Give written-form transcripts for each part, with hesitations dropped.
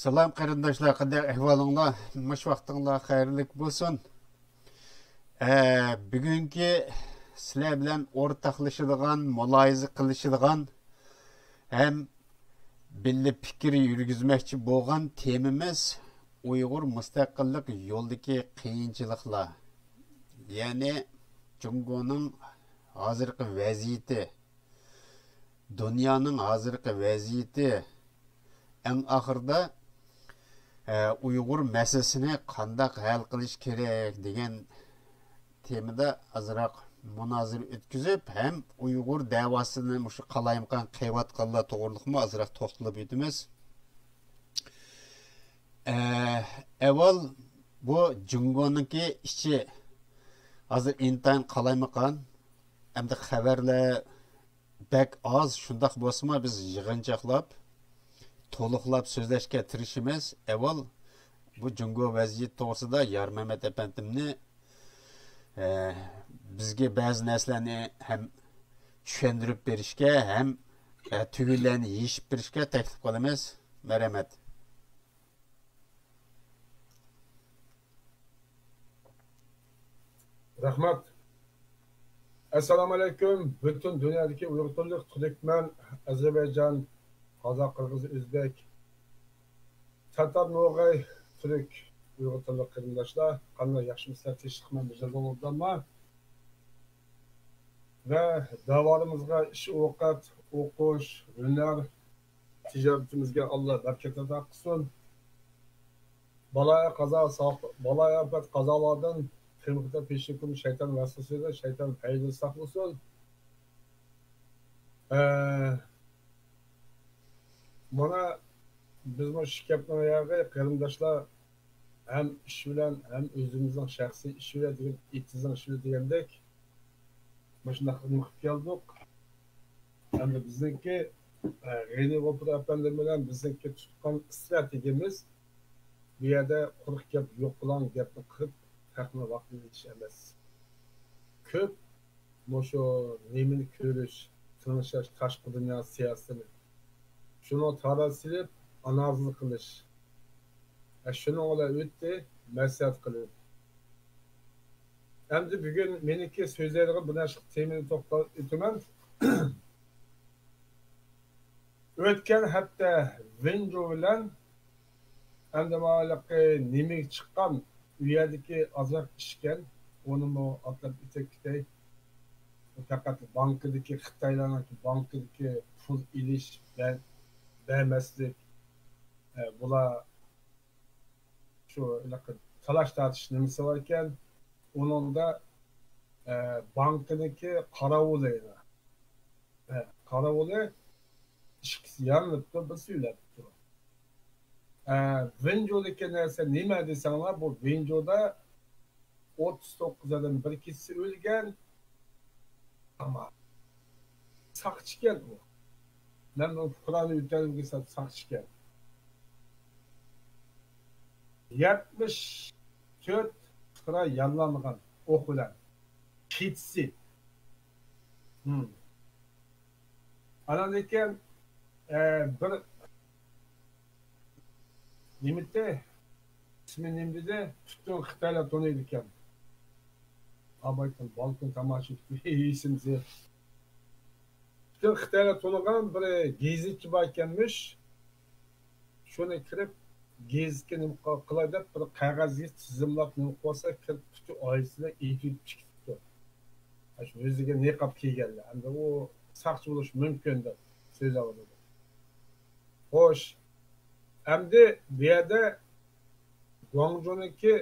Salam qarindoshlar, qanday ahvolinglar? Mush vaqtinglar xayrlik bo'lsin. Bugungi sizlar bilan o'rtoqlashadigan, muloyiza qilishadigan ham birga fikr yurgizmoqchi bo'lgan temamiz Uyg'ur mustaqillik yo'lidagi qiyinchiliklar. Ya'ni Jungoning hozirgi vaziyati, dunyoning hozirgi vaziyati, eng oxirida Uyg'ur masalasini qanday hal qilish kerak degan temada azroq munozara o'tkazib, ham Uyg'ur davosini shu qalayimqon qilayotganlar to'g'riliqmi azroq to'xtalib o'tamiz. Avval bu Jungoniki ichi hozir intayin qalayimqon, hamda xabarlar bak oz, shundoq bo'lsa biz yig'inchoqlab to'liqlab so'zlashga tirishimiz. Avval bu Jungo vaziyat to'g'risida Yar Mamat apandimni bizga ba'zi narsalarni ham tushuntirib berishga, ham tugunlarni yechib berishga taklif qilamiz. Marhamat. Rahmat. Assalomu alaykum. Butun dunyodagi Uyg'ur tilli Turkman, Ozarbayjon, Qozoq, Qirg'iz, O'zbek, Tatar, No'g'ay, Turk Uyg'ur tilli qarindoshlar, qanday yaxshimisizlar, tinchlikmi, mijozingizdanmi? Va davorimizga ish ovqat, o'qish, hunar, tijoratimizga Alloh baraka ato qilsin. Balaya qazo, balaya afat qazolardan qiymatda peşikum şeytan vasvasasıyla şeytan hayırlı saklısın. Bana biz bu şirketler ayağı qarindoshlar hem iş bilen hem özümüzün şahsi iş bilen degan itizan iş bilen degandek başında qilib keldik. Hem de bizdeki G'eni Vopur efendim bilen bizdeki tutgan stratejimiz bir yerde quruq gap yo'q bilan gapni qilib taqma vaqt yetish emas. Ko'p mushu nemini ko'rish, tanishlash tashqi dunyo siyosatini shuni tarasilib analiz qilish. Shuni olar o'tdi, maslahat qilib. Endi bugun meniki so'zlaydigan bu narsa temini to'xtalib o'taman. O'tgan hafta Venjo bilan endi ma'laqi nima chiqqan u yerdagi azroq ishgan, uni atlab o'takday faqat bankadagi Xitoylarning bankadagi pul ilish va bermaslik bular shu talash tortish nimasi bor ekan, uningda bankadagi qarovuli ishqisi yanilibdi, biz uylabdi. Venjo'daki narsa nima desanglar, bu Venjo'da 39 adam bir kişi o'lgan, ama saqchigan bu. Men bu Qur'onni o'tganimga saqchigan. 74 qira yallangan o'q bilan ketsi. Ana lekin bir nimette ismi nimde tuttuğun Xitaylar tonuydu ekan. Abaytın balkon tamaşa isimsi. Tuttuğun Xitaylar tonugan bir gezitçi var ekanmiş. Şunu kirip gezitke nima qilay deb bir qog'ozga tizimlab nima qilsa, kirib tuttu oilasiga etib chiqibdi. Shu o'ziga niqob kiyganlar. Endi u saqchi bo'lish mumkin deb so'zladi. Xo'sh, endi bu yerda Guangzhou'niki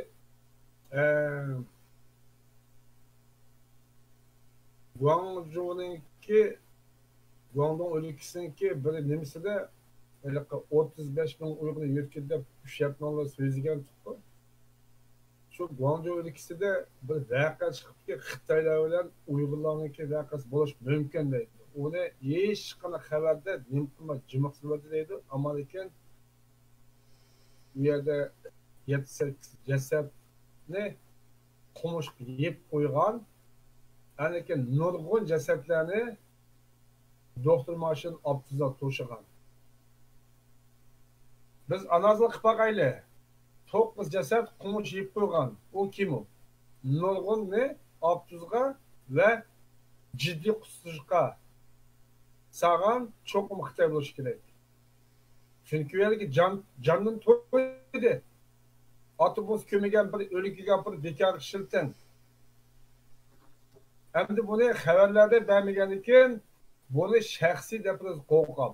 Guangdong o'lkasiniki bir nimasida 35 ming Uyg'ur yurtida ushyapmanlar so'zigan tutdi. Shu Guangzhou o'lkasida bir voqea chiqibki, Xitoylar bilan Uyg'urlarniki voqeasi bo'lish mumkin deydi. Uni hech qanday xabarda nimqima jimiqsiradi deydi. Ammo lekin bu yerda 7-8 jasadni qumushqa yeb qo'ygan, lekin nurg'un jasadlarni doktor mashin olib tuzab to'shagan. Biz anazını qilib boqayli. 9 jasad qumush yeb qo'ygan. U kim u? Nurg'unni Abduzga va jiddiy qustuzga sağan cho'qim Xitoy bo'lishi kerak. Chunki u yerga jondan to'ydi. Otobus ko'migan bir o'ligiga bir bekor shiltin. Endi buni xabarlarda bermagan ekan, buni shaxsiy deb biz qo'rqab.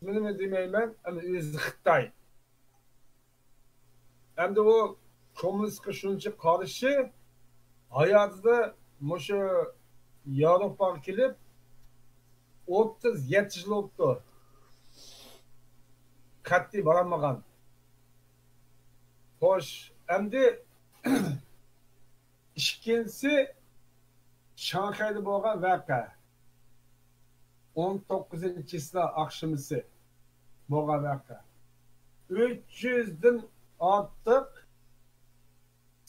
Nima demayman, ama o'zi Xitoy. Endi u kommunistga shuncha qarishi hayotida mushu Yevropaga kelib 37 yil o'tdi. Qat'iy borolmagan. Xo'sh, endi ikkinchisi Shanxayda bo'lgan voqea. 19-yil oqshomisi bo'lgan voqea. 300 dan ortiq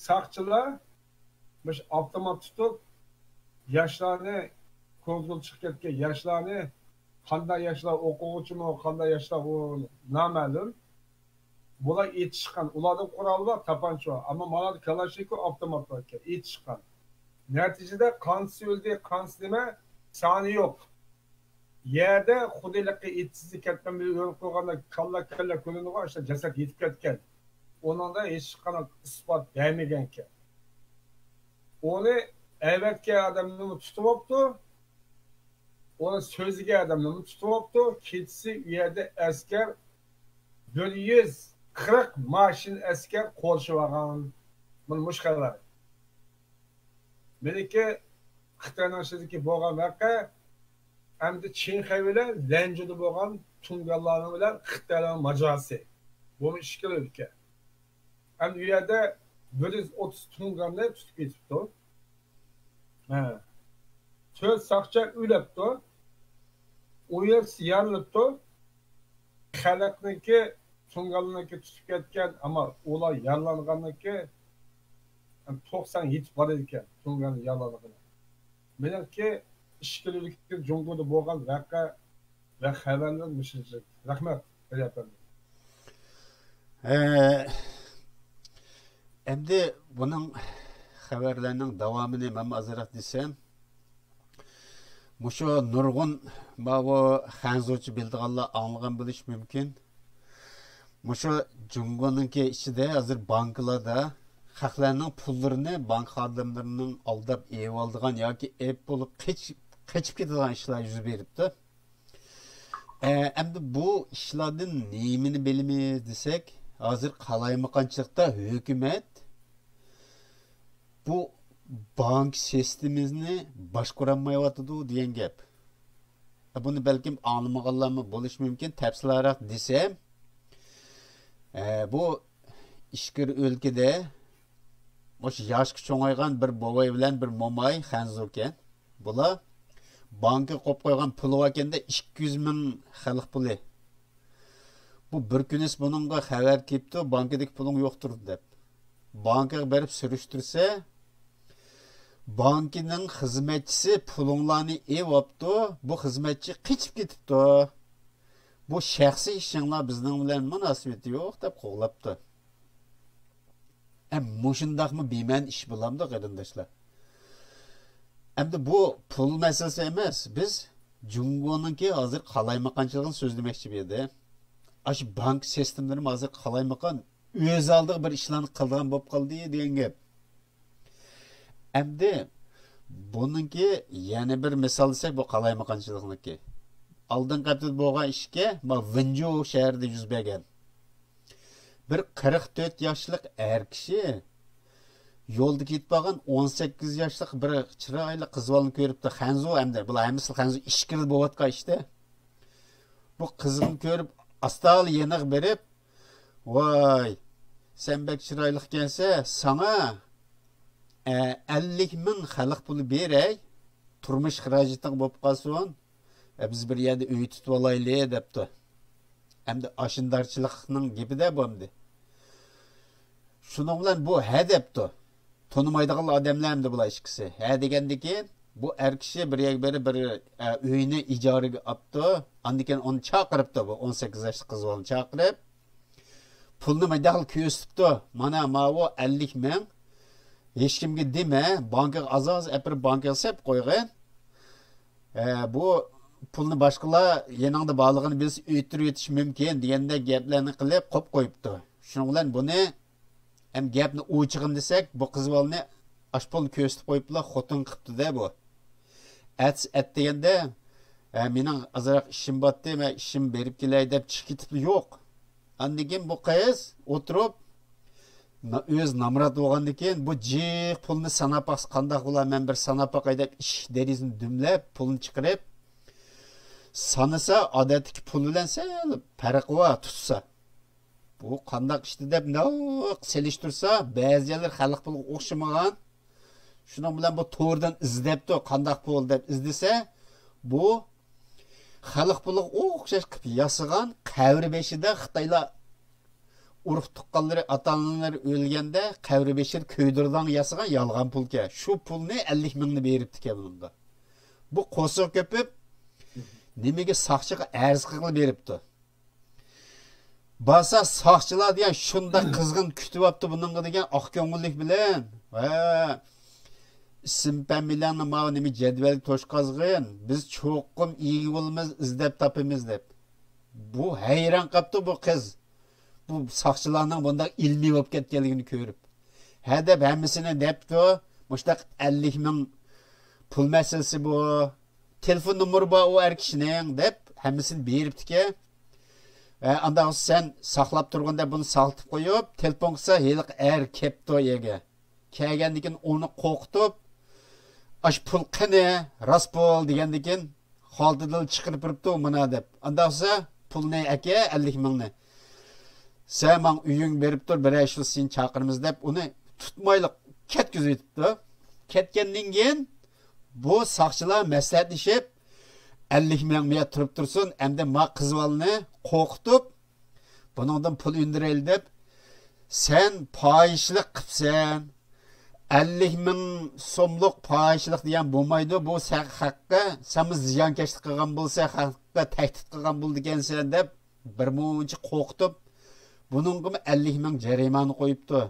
saqchilar mush avtomat tutib yoshlarni ko'zgul chiqib ketgan yoshlarni qanday yoshlar o'quvchimi, qanday yoshlar u noma'lum. Bular yetishgan. Ularning qurollar tapancha var. Ama mana Kalashnikov avtomat var ekan, yetishgan. Neticede kansı öldü, kansı deme sani yok. Yerde xudilikka yetishsizlik ketgan bir o'lib qo'yganda kalla ko'lini var, işte jasad yetib ketgan. Onun da hech qanaqa isbot bermagan ekan. Onu avvatga odamni tutib olibdi. Onu so'ziga odamni tutib olibdi. Ketisi u yerda askar 140 mashin askar qo'shib olgan. Bunu mushkallar. Meniki Xitoyning bo'lgan voqea endi Chinxay bilan Lanjida bo'lgan Tungallar bilan Xitoyning mojarosi. Buni ishkil o'tgan. Endi u yerda 130 Tungamni tutib ketibdi. Ha. 4 saqchi o'libdi. U yer yarilibdi. Xalqniki Tungallarniki tutib ketgan, ammo ular yaralanganligi 97 bor ekan Tungan yalanligini. Menimki ishkilikli Jungoda bo'lgan voqea va xabarlar mishilchilik. Rahmat, efendim. Endi buning xabarlarning davomini men azroq desam, mushu nurg'un bu Xanzochi bildiganlar anglagan bo'lish mumkin. Mushu Jungoningki ichida hozir banklarda xalqlarning pullarini bank xodimlarining aldab ev oldigan yoki ep bo'lib qechib ketadigan ishlar yuz beribdi. Endi bu ishlardan nemini bilamiz desak, hozir qalaymaganchilikda hukumat bu bank sistemimizni boshqarolmayotdi degan gap. Buni balkim anglamaganlarmi bo'lishi mumkin. Tafsilroq desam, bu ishkir o'lkada Oş yaşkı çoğaygan bir bobay bilen bir momay Xanzo eken. Bular banka qo'yib qo'ygan puli ekanda 200 ming xalq puli. Bu bir kunis buningga xabar kelibdi, bankadagi puling yo'qdir deb. Bankaga berib surishtirsa, bankining xizmatchisi pulinglarni evapti, bu xizmatchi qichib ketibdi. Bu shaxsiy ishinglar bizning bilan munosabati yo'q deb qo'g'labdi. Muşundaqmı bilmən iş bulamdı qarindaşlar. Endi bu pul meselesi emas. Biz Jungo'nunki hozir qalaymaganchiligini so'zlamoqchi edi. Aş bank sistemlari hozir qalaymagan o'z oldiga bir ishlarni qilgan bo'lib qoldi degan gap. Endi buningki yana bir misol desak, bu qalaymaganchilikniki. Oldin qatib bo'lgan ishga Vinjo shahrida yuz bergan. Bir 44 yaşlık er kişi yolda ketip bağın 18 yaşlık bir çıraylı kızvalını görüp de Xanzo hem de bular hemisi Xanzo işkili boğatka işte. Bu kızını görüp astal yenik berip, vay sen bek çıraylık gelse sana 50 min xalq pulu berey turmuş xirajitin boğup kalsın biz bir yerde öy tutup olaylı depti. Hem de aşındarçılıkның gibi de bu hem de. Şunun bilen bu hedepti. Tanımaydığı adamlar hem de bular işkisi. He degendeki bu er kişi bir yer bir öyünü icarı yaptı. Andiken onu çağırıptı bu 18 yaşlı kız onu çağırıp. pulni madahil ko'rsatibdi. Mana o 50 ming hech kimga dema, bankaga azoz apir bankaga sep qo'ygan. Bu pulni boshqalar yaningda borlig'ini biz o'tirib o'tish mumkin deganda gaplarni qilib qo'yibdi. Shuning bilan buni ham gapni o'chig'im desak, bu qizvolni ashpol ko'rsatib qo'yiblar, xotin qilibdi-da bu. At deganda mening azroq ishim botdi, men ishim berib kelay deb chiqib ketibdi, yo'q. Andikin bu qiz o'tirib o'z namrat bo'lgandan keyin bu jiq pulni sanab baqsa qanday bo'lar, men bir sanab baqay deb ish derizini dumlab, pulni chiqarib sanasa odatdagi pul bilan sal farq bor tutsa. Bu qanday ishdi deb selishtirsa, ba'zi yerlar xalq pulga o'xshamagan. Shuning bilan bu to'g'ridan izlabdi, qanday pul deb izlasa, bu xalq pulga o'xshash qilib yasagan qabr beshida Xitoylar urug' tuqqanlari, ota-onalari o'lganda qabr beshida ko'ydirdan yasagan yolg'on pulga. Shu pulni 50 mingni beribdi kelindi. Bu qo'siq ko'pib nimaga soqchiga arz qilib beribdi. Basa soqchilar degan shunda qizg'in kutyapti buningga degan oq ko'ngillik bilan. Va ism bilanni mana nima jadval to'shqazg'in, biz cho'qqim egi bo'lamiz, izlab topamiz deb. Bu hayron qopti bu qiz. Bu soqchilarning bunday ilmiy bo'lib ketganligini ko'rib. Ha deb hammasini debdi, mushtaq 50 ming pul masalasi bu. Telefon nomeri bor o er kishining deb hammasini beribdi-ki. Anda sen saqlab turganda bunu saqlatib qo'yib, telefon qilsa, heliq er kepti yerga. Kelgandan keyin uni qo'qitib, ash pul qani, ras pul degandan keyin xoldidil chiqirib turibdi mana deb. Anda qilsa, pulni aka 50 mingni. Sen men uying berib tur, bir ay shu seni chaqiramiz deb uni tutmayliq ketkizib etibdi. Ketgandan keyin bu soqchilar maslahatlashib 50 ming miyat turib tursin, endi ma qizvalni qo'qitib, buningdan pul undirayli deb, sen fohishlik qilibsan, 50 ming so'mlik fohishlik degan bo'lmaydi, bu haqqa sen ziyonkashlik qilgan bo'lsa, haqqa tahdid qilgan bo'ldi ekansan deb bir muncha qo'qitib, buningga 50 ming jarimani qo'yibdi.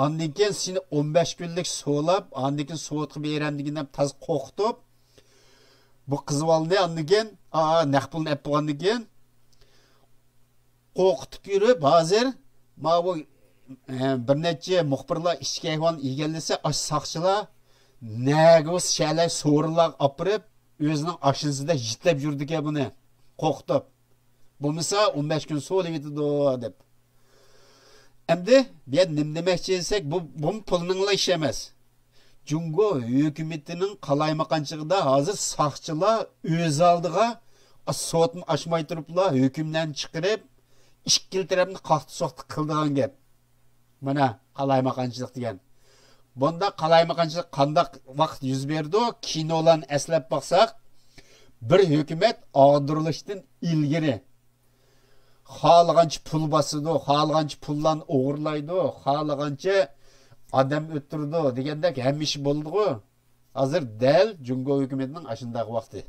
Ondan keyin seni 15 kunlik so'lab, ondan keyin so'tqib berandigini taz qo'qitib, bu qizvalni ondan keyin naq pulni olib qo'ygandan keyin qo'qitib yurib, hozir mana bu bir necha muxbirlar ishga hayvon egallasa, ash soqchilar nagos shalay so'rinlar opirib, o'zining ashinsida jitlab yurdi-ki buni qo'qitib. Bo'lmasa 15 kun so'lib yetadi deb. Endi ben nim demoqchi desak, bu pulningla ish emas. Jungo hukumatining qalaymaqanchigida hozir soqchilar o'z oldiga sotni ochmay turiblar, hukmdan chiqarib, ikki tarafni qaqti-soqti qildigan gap. Mana qalaymaqanchilik degan. Bunda qalaymaqanchilik qanday vaqt yuz berdi? Kinolarni eslab baqsaq, bir hukumat og'dirilishdan ilgari xohlagancha pul bosidi, xohlagancha pullarni o'g'irlaydi, xohlagancha odam o'ttirdi degandek hamma ish bo'ldi-ku. Hozir dal Jungo hukumatining ashunday vaqti.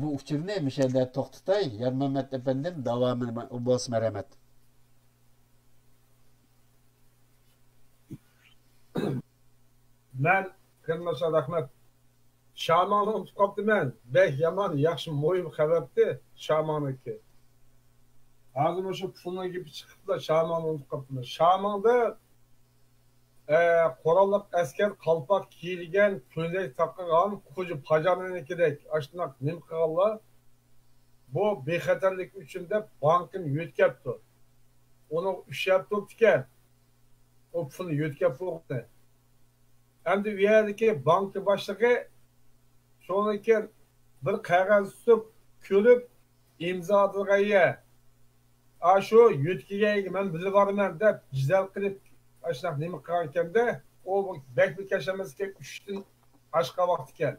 Bu uchurni mishada to'xtatay, Yarmamat efendim davomini bo'lsin marhamat. Men qilmasa rahmat. Şamanı unutib qoptiman. Bek yomon, yaxshi mo'yim xabardi Shamoniki. Hozir o'sha pulni gibi chiqibdi, Shamanı unutib qoptiman. Shamanda qurolli askar qalpoq kiyilgan, ko'ylak taqilgan, qo'ji pajarnikidek ashunaq nim qilganlar bu bexatarlik uchun deb bankini yo'tkabdi. Uni ushlab turibdi ekan. O pulni yo'tkab qo'ydi. Endi u yerdagi bank boshlig'i sonra ki bir qog'oz tutib, ko'rib, imzodilg'aya. Şu yutkiga men bilib borman deb jidal qilib, ashunaq nima qilgan ekanda, o bekbi kashamasga 3 dan oshqa vaqt ekan.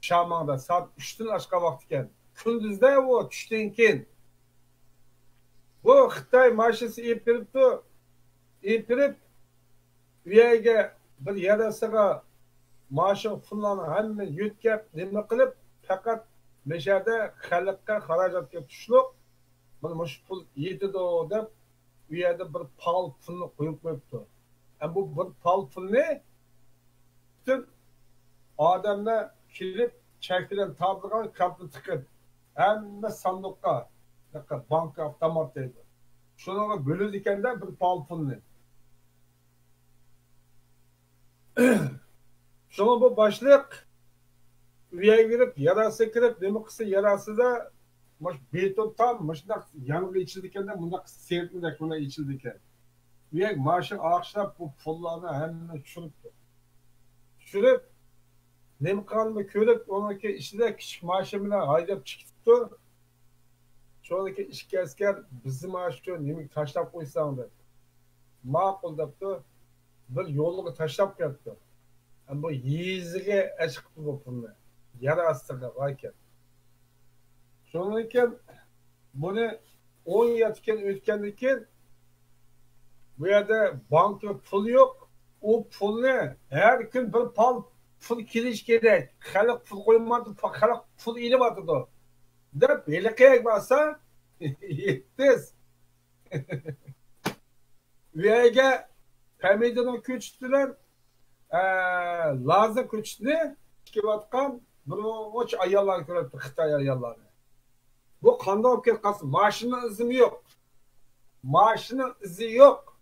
Shamanda soat 3 dan oshqa vaqt ekan. Kunduzda o tushdan keyin. Bu Xitoy mashinasi epirib, u yerga bir yarasiga maaşı pullarını hemen yütkep nima qilib faqat Meşerde xalqqa xarajatga tushliq mana mush pul yetidi deb u yerda bir pal pulni qo'yib qo'yibdi. Bu bir pal pulni bütün odamlar kelib chek bilan topilgan kartni tiqib hamma sanduqqa banka avtomat deydi. Shunga bo'ladi ekanda bir pal pulni. Şuna bu başlık üyeye girip yarası kirip nemi kısa yarası da beton tam maşında yanığı içildikken de bunda seyretmeyecek buna içildikken. Üye maaşın akşam bu pullarını hemen çürüptü. Çürüp nemi kalma körüp onunki işine küçük maaşımına haydap çıktı. Sonraki işki asker bizim maaşı nemi taşlap koysan da. Makul daptı bir yolunu taşlap yaptı. Bu yüzüge açık bu pulni. Yara astıga varken. Sonrayken bunu 10 yatken ötkendikken bu yerde banka pul yok. O pulni her gün bir pul kiliş gerek. Halk pul koymadı, halk pul ilip atıdı. Dep elekeye varsa yettiz. Üyege Pemidon'u küçtüler. Lazı küçtü. Çıkıvatkan bunu uç ayarlar görüntü Xitay ayarları. Bu kanda olup ketkansın. Maaşının izi mi yok? Maaşının izi yok.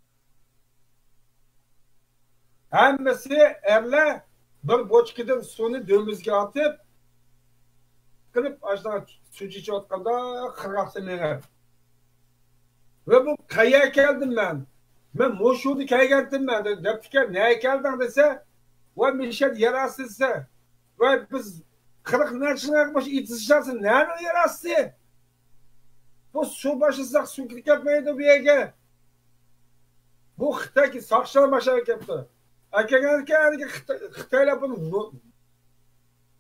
Hemmesi erle bir boçkiden suyunu dömüzge atıp kılıp aşağıdan su içi atkanda kırgaksı meğer. Ve bu kaya geldim ben. Ben moşudu kaya geldim ben. Deptiker neye geldin dese ve bir şey yarasızsa ve biz kırık nerçine başı itişarsın. Nerede yarası? Bu su başısak su kırık yapmaydı bir yere. Bu Xitay'ki sakşılar başarı yaptı. Erken Xitay'la bunu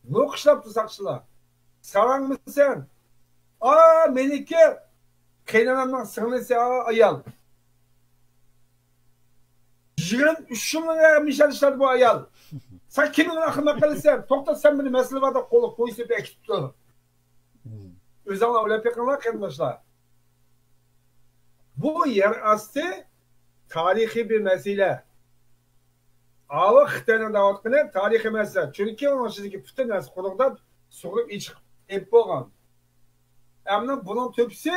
nokşlaptı sakşılar. Saran mısın sen? Meniki kaynanamdan sığınırsa ayal. 23 milyon vermiş çalışlar bu ayal. Sen kimin akılına kalırsan, tokta sen beni mesele var da kolu koyusu bir ekip tutu. Özallah öyle pekanlar kendimler. Bu yer astı tarihi bir mesele. Ağlı Xitay'ın davatını tarihi mesele. Çünkü onun içindeki bütün nesli kulaktan soğuk iç hep boğan. Ama bunun tüpsü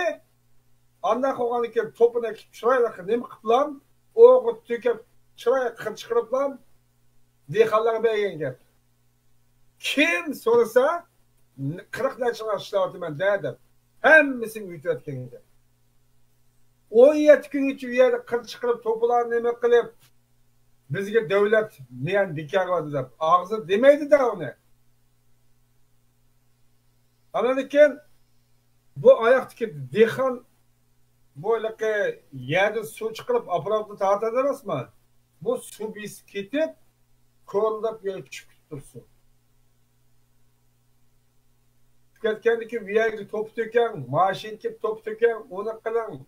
anda koğan iken topuna şurayla nem kıplan, oğu tükep şuraya çıkarıp lan dehallara beğen gel. Kim sorsa 40 yaşına işlevatı ben dedim. Hemmisini ütüretken gider. 17 gün içi üyede kır çıkarıp topularını emek kılıp bizge devlet neyen dikar vardı da ağzı demeydi de onu. Anladın bu ayaktaki dehan böyle ki yerde su çıkarıp aparatı tartadınız mı? Bu su biz ketip korulup yere çıkıp dursun. Kendiki bir yerde top töken, maaşın kip top töken, onu kılan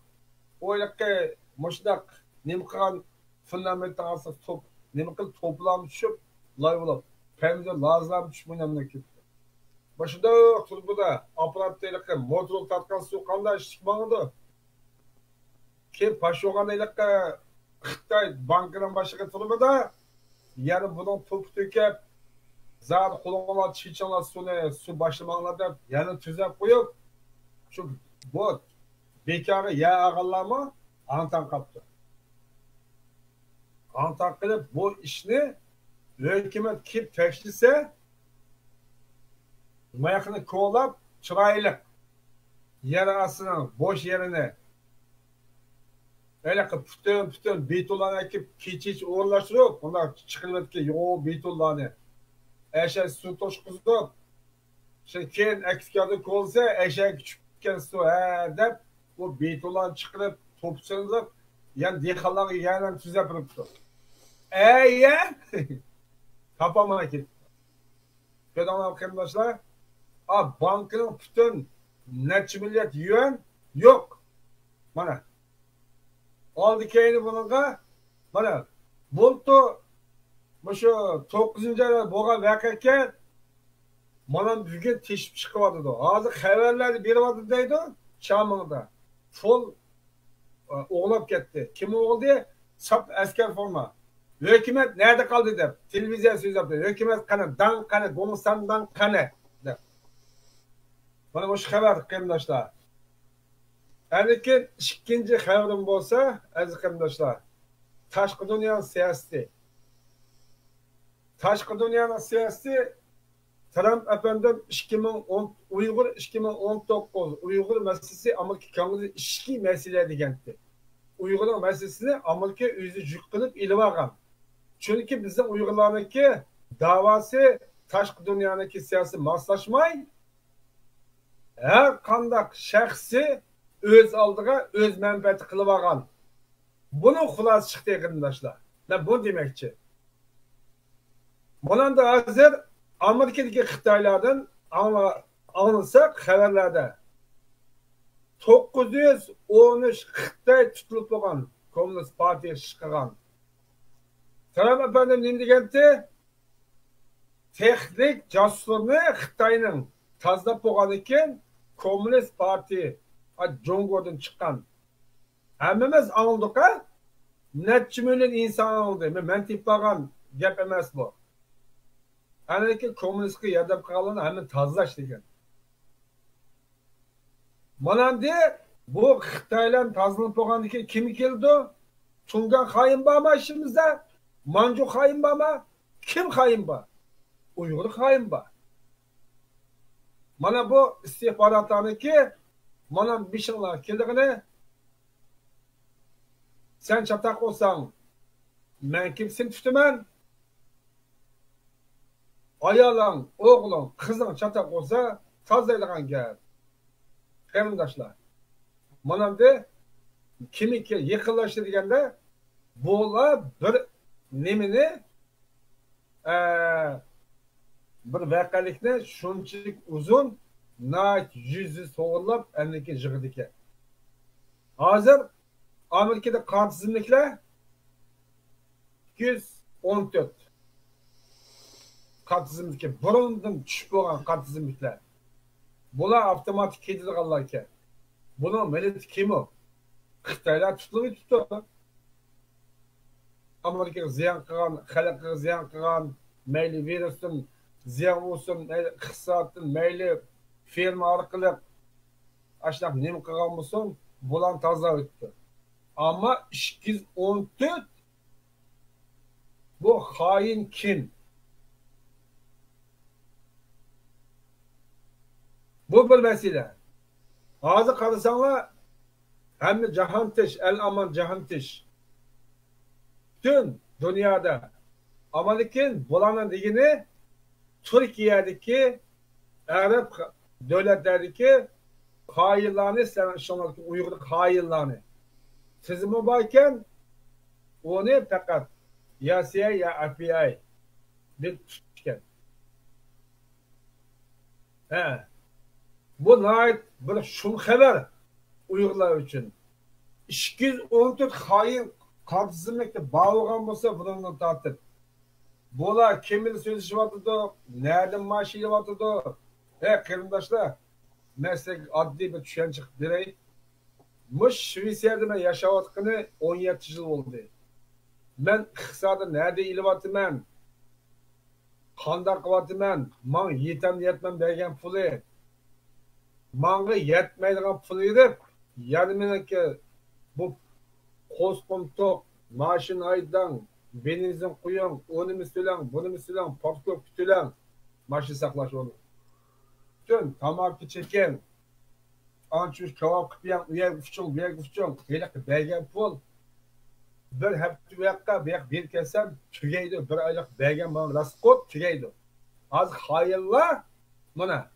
öyle ki muşdak nemkan fundament alsa top nemkan toplam düşüp lay olup pemde lazım düşmüyor memleket. Başında turbuda aparat değil ki motor tatkan su kanda çıkmadı. Kim paşoğan ile ki Xitay bankının başına turbuda yarın bunun top tökep zat kullanılan çiçanlar su başlamalarında yani tüzep koyup şu bu bekarı ya ağallama antan kaptı. Antan kılıp bu işini hükümet kim teşhise mayakını kovalap çıraylık yer arasının boş yerine öyle ki bütün beytullarını ekip keçiç uğurlaştırıyor. Onlar çıkılır ki yo beytullarını eşek su toşkuzu şimdi keyin ekskadı kolsa eşek küçükken su dep bu beytullarını çıkırıp topsanızıp yani dehalları yerden tüzep yapıptı. Kapamana gitti. Pedana arkadaşlar bankının bütün neçi milyat yuan yok. Bana. Aldı keyini bununla bana. Buldu şu 9. ayda boğa vakarken Mana bugun teshib chiqyapti. Hozir xabarlarni beryapti deydi. Chamingda. Pul o'g'lab ketdi. Kim o'g'ildi? Sap askar forma. Hükümet nerede kaldı deb. Televiziya so'z yaptı. Hükümet qani, dan qani, Go'mistondan qani deb. Mana bu xabar qarindoshlar. Lekin ikkinchi xabarim bo'lsa, aziz qarindoshlar, tashqi dunyo siyosati. Tashqi dunyoning siyosati Trump efendim 2010 Uyg'ur 2019 Uyg'ur masalasi Amerika Kongresi ishki masala degandi. Uyg'ur masalasini Amerika o'zi yuk qilib ilib olgan. Chunki bizning Uyg'urlarniki da'vosi tashqi dunyoniki siyosati moslashmay, har qanday shaxsi o'z oldiga o'z manfaati qilib olgan. Buni xulosa chiqdi qarindoshlar. Bu demakchi. Bundan hozir Amerikadagi Xitoylardan anlasak xabarlarda 913 Xitoy tutilib bo'lgan Kommunist partiya chiqqan. Trump efendim ne degandi? Texnik jasuslarni Xitoyning tozalab bo'lgan ekan, Kommunist partiya Jongodan chiqqan. Hammamiz anladik-a? Necha million inson oldi. Men teppagan gap emas bu. Anaki kommunistga yordam qilganlarni hamma tozalash degan. Mana endi bu Xitoylar tozalab bo'lgandan keyin kim keldi? Tungan xoin bormi ishimizda? Manju xoin bormi? Kim xoin bor? Uyg'ur xoin bor. Mana bu istihborotlarniki mana bishinglar keldigini sen chataq olsang, men kimsin tutaman? Ayalang, o'g'ling, qizing chataq olsa, tozlaydigan gap. Qarindoshlar. Mana endi kimiki yiqilishdi deganda bo'la bir nimani bir voqelikni shunchalik uzun nayt yüzü so'g'irlab anniki jig'idi ekan. Hozir Amerikada qon tizimliklar 214 qon tizimlikka burundan tushib bo'lgan qon tizimliklar. Bular avtomatik ketilganlar ekan. Buni millat kim o? Xitoylar tutilib tutdi. Amerikaga ziyon qilgan, xalqqa ziyon qilgan, mayli virusdan ziyon olsun, mayli iqtisoddan, mayli firma orqali ashnaq nima qilgan bo'lsin, bularni tozalab o'tdi. Ama 214 bu hain kim? Bu bir mesele. Hozir qarasanlar, hamma jahon tish, el-aman jahon tish. Bütün dünyada. Ama lekin bularning degini Türkiye'deki Arap devletlerdeki hayırlarını, şunlardaki Uygur hayırlarını tizimi varken onu fakat ya CIA ya FBI bir tutken. Bu nait bir şun haber Uygurlar için. 214 hayır kartizmekte bağlanan olsa bundan tartır. Bular kimil sözleşiyordu, nereden maaş yiyordu? Qarindoshlar, meslek adli bir tushuncha beray. Mush Shvetsiyada yashayotgani 17 yil bo'ldi. Men iqtisodda nerede ilyapman? Qanday qilyapman? Men yetmay bergan puli. Menga yetmaydigan pul deb, ya'ni meniki bu qo'sqim to'q, mashin aydan, benzin quying, o'nimi to'lang, bunimi to'lang, parkov to'lang, mashin saqlash o'rni. Bütün tamakı çeken, ançuş kebap kıpıyan, uyak uçun, helik belgen pul. Bir hepsi uyakka, bir kesem, tügeydi, bir aylık belgen bana raskot, tügeydi. Az hayırlar, buna.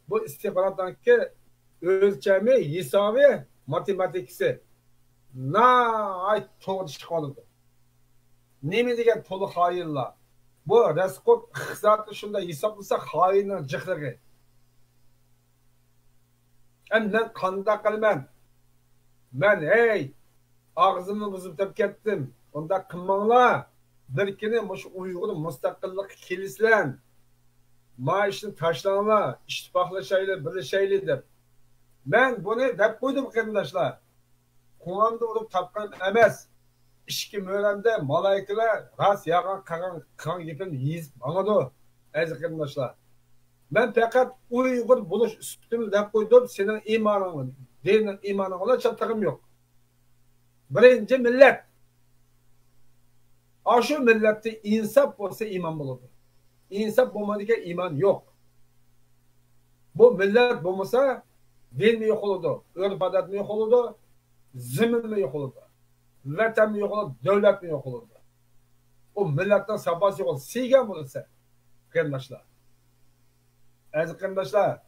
Bu istihbarattan ki ölçemi, hisabi, matematikisi. Ay toğdu çıkalıdı. Nemi degen tolu hayırlar. Bu raskot, hızatı şunda hesaplasa hayırlar cıklığı. Ben kanda qilman. Ben hey ağzımı buzib ketdim. Onda qilmanglar. Bir kuni mush Uyg'ur mustaqillik kelislan. maaşını taşlanma, ittifaklaşaylı, birleşeyli deb. Ben bunu deb koydum arkadaşlar. Kulağımda olup tapkan emez. İşki mörende malaikalar ras yağan kan yıkın yiyiz anladı. Arkadaşlar. Ben fakat Uygur buluş üstünü deb koydum. Senin imanın, dinin imanın olan çatırım yok. Birinci millet. Aşı millette insaf olsa iman bulur. İnsaf olmadıkça iman yok. Bu millet bulmasa din mi yok olurdu, örf adet mi yok olurdu, zemin mi yok olurdu, vatan mi yok olurdu, devlet mi yok olurdu. O milletten sabahsı yok olurdu. Siygen bulursa, kardeşler. Aziz kardeşler,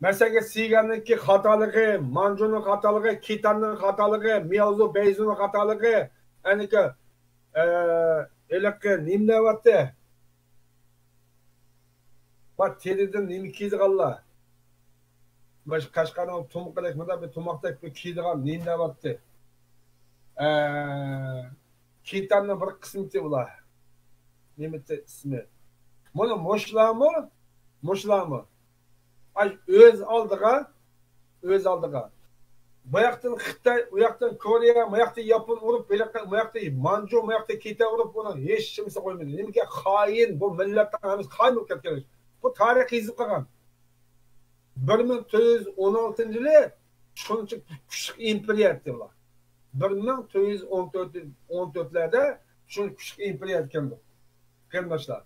mesela Siygen'deki hatalığı, Mancu'nun hatalığı, Kitan'ın hatalığı, Miyavzu Beyzu'nun hatalığı, yani ki, elakı nimle vattı. Bak teriden nimi kiydi kalla. Baş kaşkanın tomuqdek mıda bir tomuqdek bir kiydiğen nimle vattı. Kitan'ın bir kısmeti ula. Nimette ismi. Bunu Muşlamı. Ay öz aldığa. Bu yaktan Xitay, bu yaktan Koreya, bu yaktan Yapon urup, bu yaktan Mancu, bu yaktan Kita urup bunu hiç kimse koymadı. Nimke hain, bu milletten hemiz hain olup ketken. Bu tarih izip kalgan. 1916 yılı şunun için küçük imperiya etti ular. 1914'lerde şunun küçük imperiya etken bu. Kardeşler.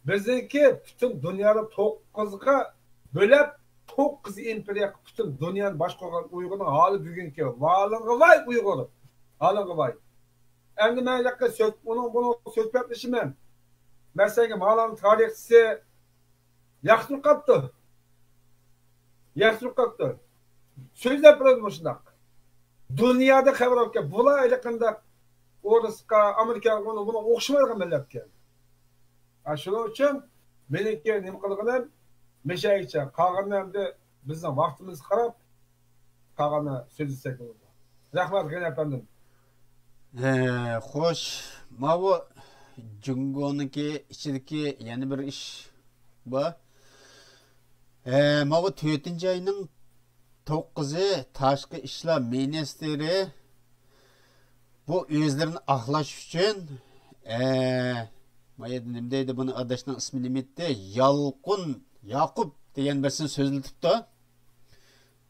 Bizdeki bütün dünyada 9'ga bölüp 9 imperiya bütün dünyanın baş koygan Uygur'un hali bugünkü. Varlığına vay Uygur'u. Halına vay. Endi ben yakın bunu söz etmişim ben. Mesela Malan'ın tarihçisi Yaxşılık kaptı. Sözler biraz şundak. Dünyada haber olken bula aylıkında Orus'a, Amerika'ya buna okşamayalım milletke. Şunun için benimki nemi kılgınım meşayikçe kalğanlar da bizden vaktimiz qarab kalğana söz etsek oldu. Rahmat gene efendim. Xoş, bu Jungo'nunki içindeki yeni bir iş bu. Bu 4. ayının 9'u Tashqi ishlar ministri bu özlerini aklaş için nimdeydi bunu adaşının ismini bitti. Yalqun Yakup degan birisini so'zlatibdi.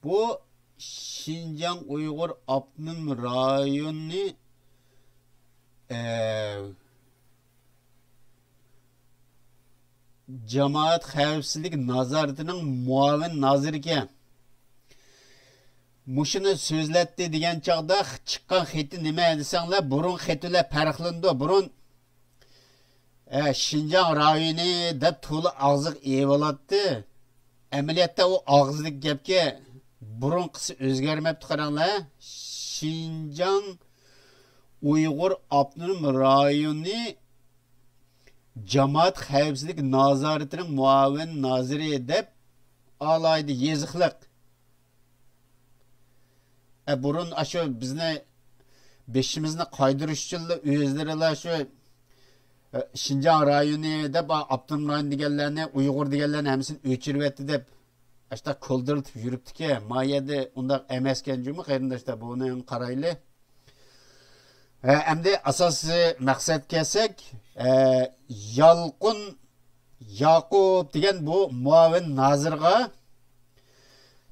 Bu Şinjan Uyghur Abnum rayoni Cemaat Xavfsizlik nazoratining muavin naziri ekan. Mushuni so'zlatdi degan chaqda chiqqan xati nima desanglar, burun xatilar farqlandi. Burun Şinjan rayoni deb to'la og'ziq evolatdi. Amaliyotda u og'izlik gapga burun qisi o'zgarmabdi qaranglar. Şinjan Uyghur Abnum rayoni Cemaat Xavfsizlik nazoratining muavin naziri deb alaydi yeziqliq. Burun shu bizni beshimizni qaydirish uchun o'zlarilar shu Şinjan rayoni deb Abnum rayoni deganlarni, Uyg'ur deganlarni hammasini o'chiribdi deb ashta ko'ldirib yuribdi-ki, mayada undaq emas ekan jumi qarindoshlar buni qarayli. Endi asosiy maqsad kelsak, Yalqun Yakup degan bu muavin nazirga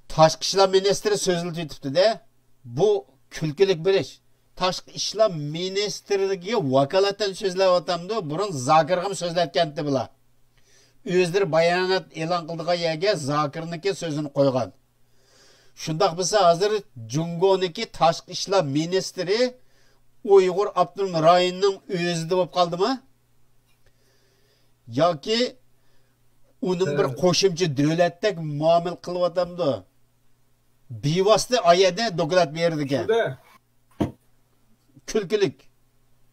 Tashqi ishlar ministri so'zlatibdi-da. Bu kulkilik bir ish. Tashqi ishlar ministrligiga vakolatan so'zlayapti. Burun Zokirga so'zlatgandi bular. O'zlari bayonot e'lon qildigan yerga Zokirniki so'zini qo'ygan. Shundaq bo'lsa, hozir Jungoniki tashqi ishlar ministri Uyg'ur Abnum rayonining o'zida bo'lib qoldimi? Yoki uning bir qo'shimcha davlatdek muomala qilyapti. Bevosita oyada doklad berdi ekan. Kulkilik.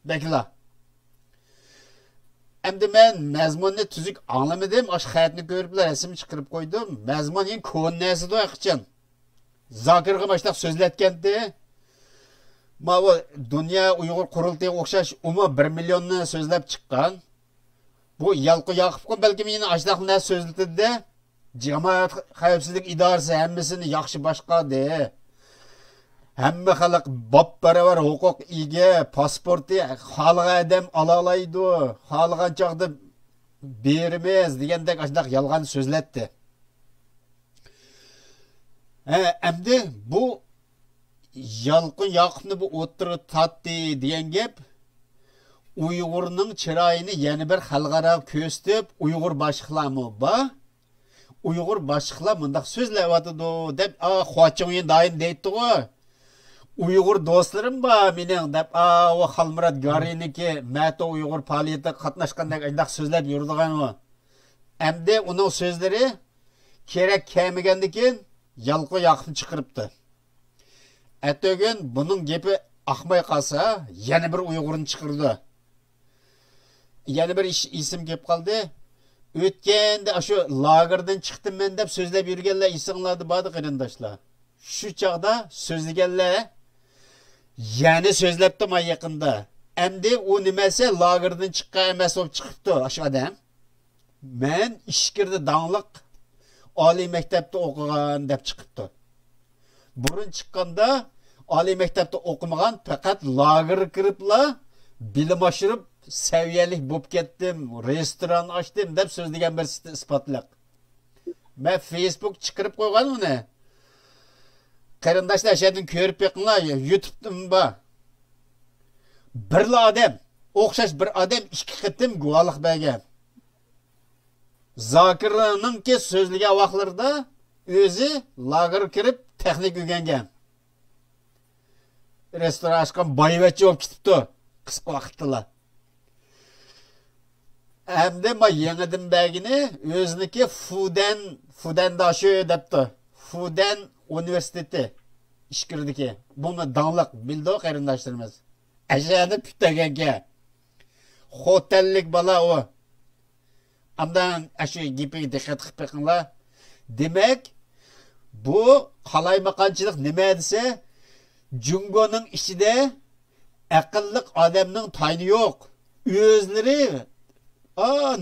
Bekla. Endi men mazmunni tuzuk anglamadim. Ash xatni ko'riblar, rasmni chiqarib qo'ydim. Mazmun eng ko'nnasidir aqchan. Zokirga boshliq so'zlatganda bu Dünya Uyg'ur qurultayiga o'xshash 1 millionni so'zlab chiqqan. Bu Yalqı Yaqubqun balkim yine aşdaqlı sözlüdü. Cemaat xavfsizlik idorasi hammasini yaxshi boshqardi. Hamma xalq bab-baravar huquq ega, pasporti xalq adam ola oladi, xalqan chaqda berimiz degandek aşdaq yolg'on so'zlatdi. Endi bu Yalqı Yaqubni bu o'tirib tatdi degan gap Uyg'urning chiroyini yana bir xalqaro ko'rsatib, Uyg'ur boshliqlarmi bor? Uyg'ur boshliqlar mundaq so'zlayotdi deb, "Xo'ching doim deydi-ku. Uyg'ur do'stlarim bor mening" deb, "O Xalmurod Gariniki, Mato Uyg'ur faoliyatida qatnashgandek undaq so'zlab yurdigan u." Endi uning so'zlari kerak kelmagandan keyin Yalqı Yaqubni chiqiribdi. Atog'in buning gapi aqmay qolsa, yana bir Uyg'urni chiqirdi. Yana bir isim kelib qoldi. O'tganda shu lagerdan chiqdim men deb so'zlab yurganlar esinglarda bordi qarindoshlar. Shu chaqda so'zlaganlar yana so'zlabdi ma yaqinda. Endi u nimasi lagerdan chiqqan emas bo'lib chiqibdi shu odam. Men ishkirda dangliq oliy maktabda o'qigan deb chiqibdi. Burun chiqqanda oliy maktabda o'qimagan, faqat lager kiribla bilim oshirib saviyalik bo'lib ketdim, restoran ochdim deb so'zlagan bir isbotlaq. Men Facebook chiqarib qo'ygan uni. Qarindoshlar shundan ko'rib beqinglar, YouTube'dan bor. Bir odam, o'xshash bir odam ikki qitim guvohlik bergan. Zokirninki so'zlagan vaqtlarda o'zi lager kirib texnik o'rgangan. Restoran ochgan boyvachcha bo'lib ketibdi qisqa vaqtda. Endi ma yangidan bagini o'ziniki Fudandoshi debdi. Fudan universiteti ishkirdiki. Buni danliq bildi qarindoshlarimiz. Ashada putaganga. Xotellik bola o. Amdan aşı gipiga diqqat qilib beqinglar. Demak, bu qalaymaqanchilik nima desa, Jungoning ichida aqlliq odamning tayini yo'q. O'zlari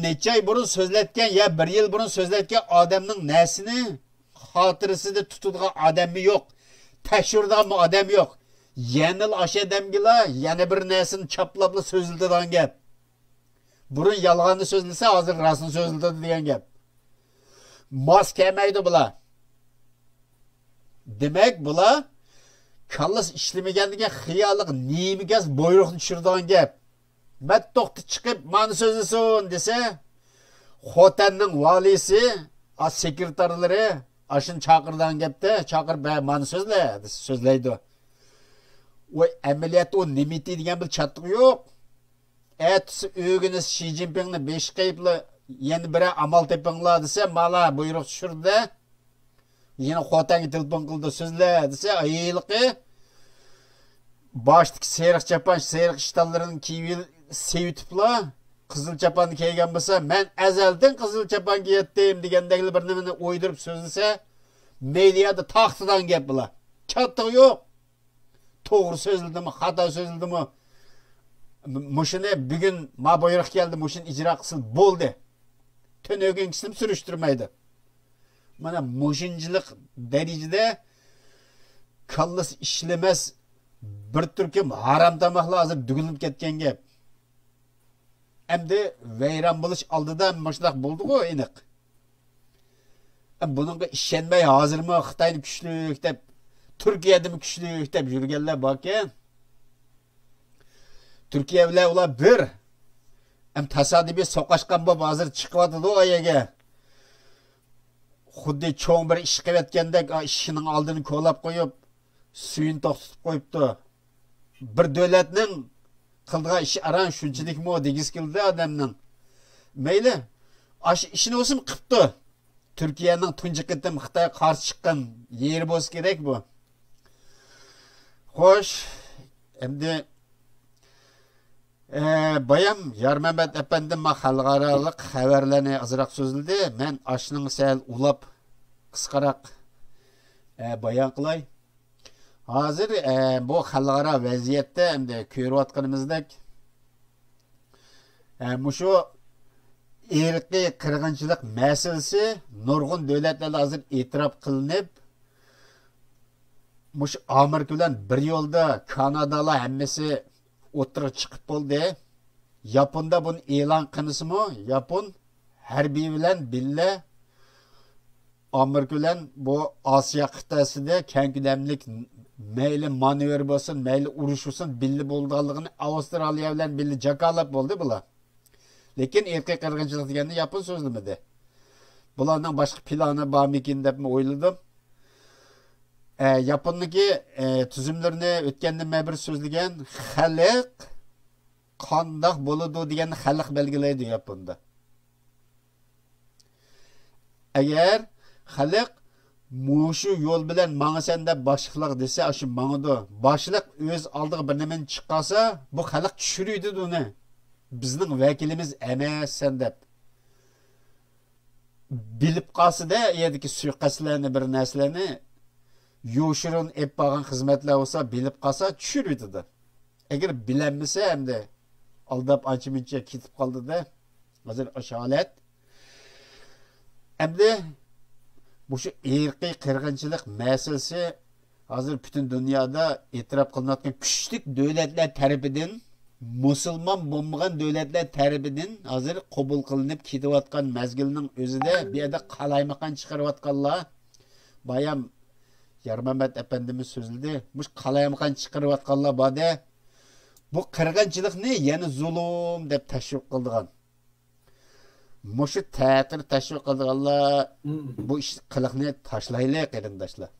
necha ay burun so'zlatgan ya 1 yil burun so'zlatgan odamning nasini xotirasida tutadigan odami yo'q. Tekshiradigan odam yo'q. Yanil ashadamgila yana bir narsani chaplabla so'ziladigan gap. Burun yolg'onni so'zlasa, hozir rostni so'ziladi degan gap. Mos kelmaydi bular. Demak, bular kallas ishlamaganligiga xiyoliq nemigas buyruqni tushiradigan gap. Mattoqni chiqib, "Mani so'zlasin" desa, Xotanning valisi, sekretarlari ashun chaqirdan gapda, "Chaqirib, mani so'zla" desa so'zlaydi. Voy, amaliyat o nimiti degan bir chattiq yo'q. Etsi ögünüz Xi Jinpingni 5 qayıplı yeni biri amal tepinglar desa, "Mala buyruq tushirdi." Yine Xotanga telefon qildi, so'zla desa, ayiliqi boshlik seriq chapan, seriq ishtonlarini kiyib sevitibla, qizil chapanni kiygan bo'lsa, "Men azaldan qizil chapan kiyatdim" degandagli bir nimani o'ydirib so'zlasa, mediada taxtidan gap bular. Chattiq yo'q. To'g'ri so'zildimi, xato so'zildimi? Muşunu bugün ma buyruq keldi, muşun icra qilsin bo'ldi. Tönögüngisini sürüştürmeydi. Mana muşinchilik darajada kallas ishlamaz bir turkum haram tamoqlar hozir dugulinib ketgan gap. Endi vayron bo'lish oldida mashunaq bo'ldi-ku, aniq. Buningga ishonmay hozirmi Xitoyni kuchlik deb, Turkiyadami kuchlik deb yurganlar borkan, Türkiye bilan ular bir tasodifiy soqashgan bo'lib hozir chiqyapti o ayaga. Xuddi cho'ng bir ish qilayotgandek ishining oldini ko'lab qo'yib, suyini to'xtatib qo'yibdi. Bir davlatning qildigan ishi aran shunchalikmi degiz keldi odamning. Mayli, ash ishini o'zim qilibdi. Turkiyaning tunji qitim Xitoyga qarshi chiqqan yeri bo'lsa kerak bu. Xo'sh, endi Bayam Yarmamat efendim xalqarалық xabarlarni azroq so'zildi. Men ashning sal ulab qisqaroq bayon qilay. Hozir bu xalqaro vaziyatda endi ko'rayotganimizdek mushu irqiy qirg'inchilik masalasi nurg'un davlatlarda hozir e'tirof qilinib, mush Amerika bilan bir yo'lda Kanadalar hammasi o'tirib chiqib bo'ldi. Yaponda buni e'lon qilsimi, Yapon harbiy bilan billa Amerika bilan bu Osiyo qit'asida keng ko'lamlik mayli manevr bo'lsin, mayli urush bo'lsin, billa bo'lganligini Avstraliya bilan billa jakalab bo'ldi bular. Lekin irqiy qirg'inchilik deganda Yapon so'zlamadi. Bularning boshqa plani bormikin deb o'yladim. Yaponniki tuzumlarini o'tganda men bir so'zlagan xalq qandoq bo'ladi degan xalq belgilaydi Yaponda. Agar xalq mushu yo'l bilan mangsan deb boshliq desa, shu mangdi. Boshliq o'z oldiga bir nimani chiqarsa, bu xalq tushiradi uni. Bizning vakilimiz emas sen deb. Bilib qolsa-da, yerdagi suiqaslarni bir narsalarni yo'shirin ep bo'lgan xizmatlar bo'lsa, bilib qolsa tushiradi. Agar bilanmasa hamda aldab ancha-muncha ketib qoldi-da. Hozir o'sha holat. Hamda bu shu irqiy qirg'inchilik masalasi hozir butun dunyoda e'tirof qilinayotgan kuchli davlatlar tarafidan, musulmon bo'lmagan davlatlar tarafidan hozir qabul qilinib ketayotgan mazgilning o'zida bu yerda qalaymaqan chiqarayotganlar bayam Yarmamat efendimiz so'zladi. Bu qalaymaqan chiqarayotganlar borda bu qirg'inchilikni yana zulm deb tashviq qildigan. Mushu ta'tir tashviq qilganlar bu ish qiliqni tashlaylik qarindoshlar.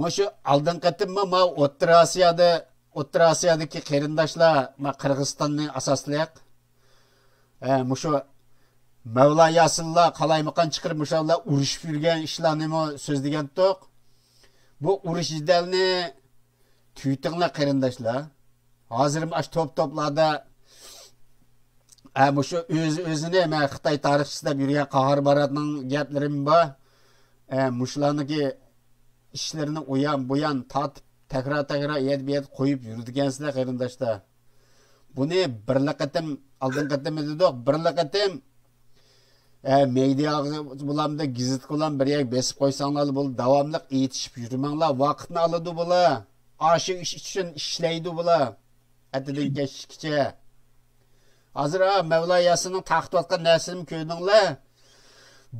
Mushu oldin qatimma ma O'rta Osiyodagi qarindoshlar ma Qirg'izistonni asoslayaq. Mushu Mavla Yasinlar qalaymaqan chiqirib mushallar urushib yurgan ishlarni so'zlagan to'q. Bu urush jidalni tuytinglar qarindoshlar. Hozir ash top-toplarda mushu o'zini men Xitoy tarixchisi deb yurgan Qahar Baratning gaplarim bor. Mushlarniki ishlarini bu-yan tatib takrar yetib qo'yib yurdigansizlar qarindoshlar. Buni birlaqatim oldin qatim dedik, birlaqatim media bulamda gazet bilan bir yak besib qo'ysanglar bo'ldi, davomli aytishib yurmanglar, vaqtni oladi bular. Aşı iş için işleydi bular. Etidan kechgacha. Hozir Mevla Yasinning taxt otgan narsani ko'rdinglar.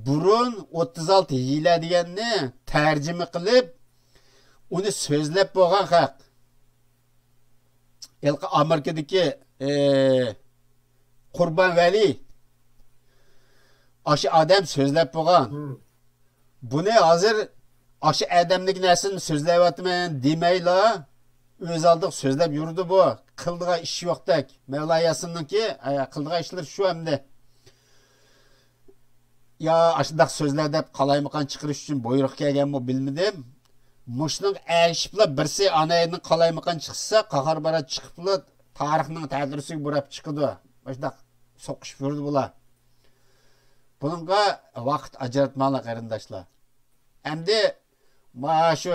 Burun 36 hiyla deganni tarjima qilib, uni so'zlab bo'lgan haq. Ilqi Amerikadagi Qurbon Vali aşı adam so'zlab bo'lgan. Buni hozir aşı adamlik narsani so'zlayapman demayla, o'z oldiga so'zlab yurdi bu. Qildigan ish yo'qdak. Mevla Yasinninki qildigan ishlar shu hamda. Ya ashundaq so'zlar deb qalaymaqan chiqarish uchun buyruq kelganmi bilmadim. Mushning ashiblar birsi anayning qalaymaqan chiqsa, qahar barat chiqiblar tarixning ta'dirisiga burab chiqdi. Ashundaq so'qishib yurdi bular. Bunga vaqt ajratmanglar qarindoshlar. Endi ma shu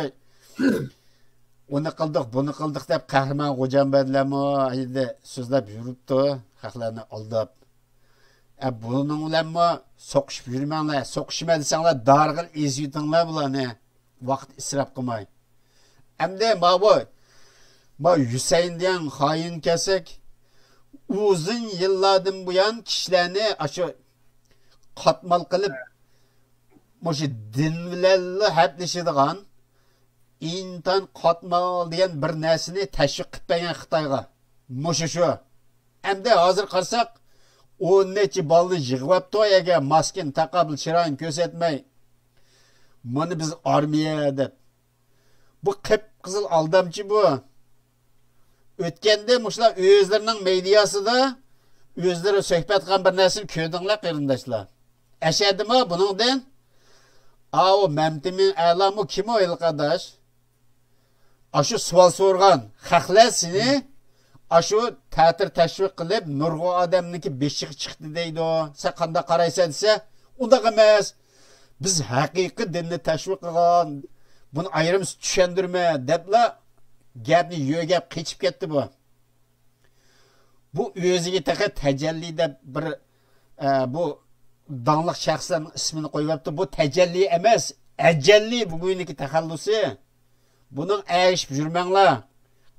uni qildik, buni qildik deb qahramon Xo'jambadlarmi endi so'zlab yuribdi, xalqlarni aldab. Buning bilanmi so'qishib yurmanglar, so'qishma desanglar darg'il ezitinglar bularni. Vaqt isrof qilmay. Endi ma Husayn degan xoin kesak uzun yillardan buyon kishilarni shu qatmal qilib mushu din bilan haplashadigan intan qatmal degan bir narsani tashviq qilib bergan Xitoyga. Mushu shu. Endi hozir qarasak 10 necha balni yig'ibdi agar maskin taqobil chiroyini ko'rsatmay. Mana biz armiya deb. Bu qip-qizil aldamchi bu. O'tganda mushlar o'zlarining mediasida o'zlari suhbat qilgan bir narsani ko'rdinglar qarindoshlar. Ashadimi buningdan? O Mamtimin alamu kim o ilqadaş? Aşı sual sorgan xalqlar seni aşı ta'tir tashviq qilib nurg'u odamniki beshiq chiqdi deydi o. Sen qanday qaraysan desa, unda emas. Biz haqiqiy dinni tashviq qilgan, buni ayrim tushundirma debla gapni yo'gab qechib ketdi bu. bu o'ziga taqa tajalli deb bir bu danglik shaxslarning ismini qo'yibdi. Bu tajalli emas, ajalli bugungi taxallusi. Buning ayishib yurmanglar.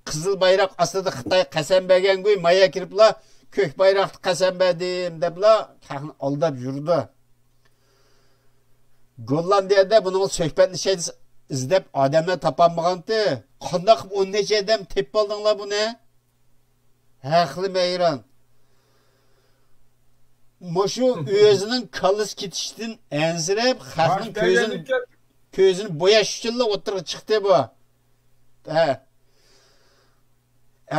Qizil bayroq ostida Xitoy qasam bergango'y maya kiriblar, ko'k bayroqni qasam berdim deblar, xalqni aldab yurdi. Gollandiyada buning suhbatli şey izlab odamlar topolmaganti. Qanday qilib 10 necha odam tepib oldinglar buni? Haqli meyran. Moşu özünün kalış kitiştin ensirep xalqning ko'zini bo'yash uchun o'tirib chiqdi bu.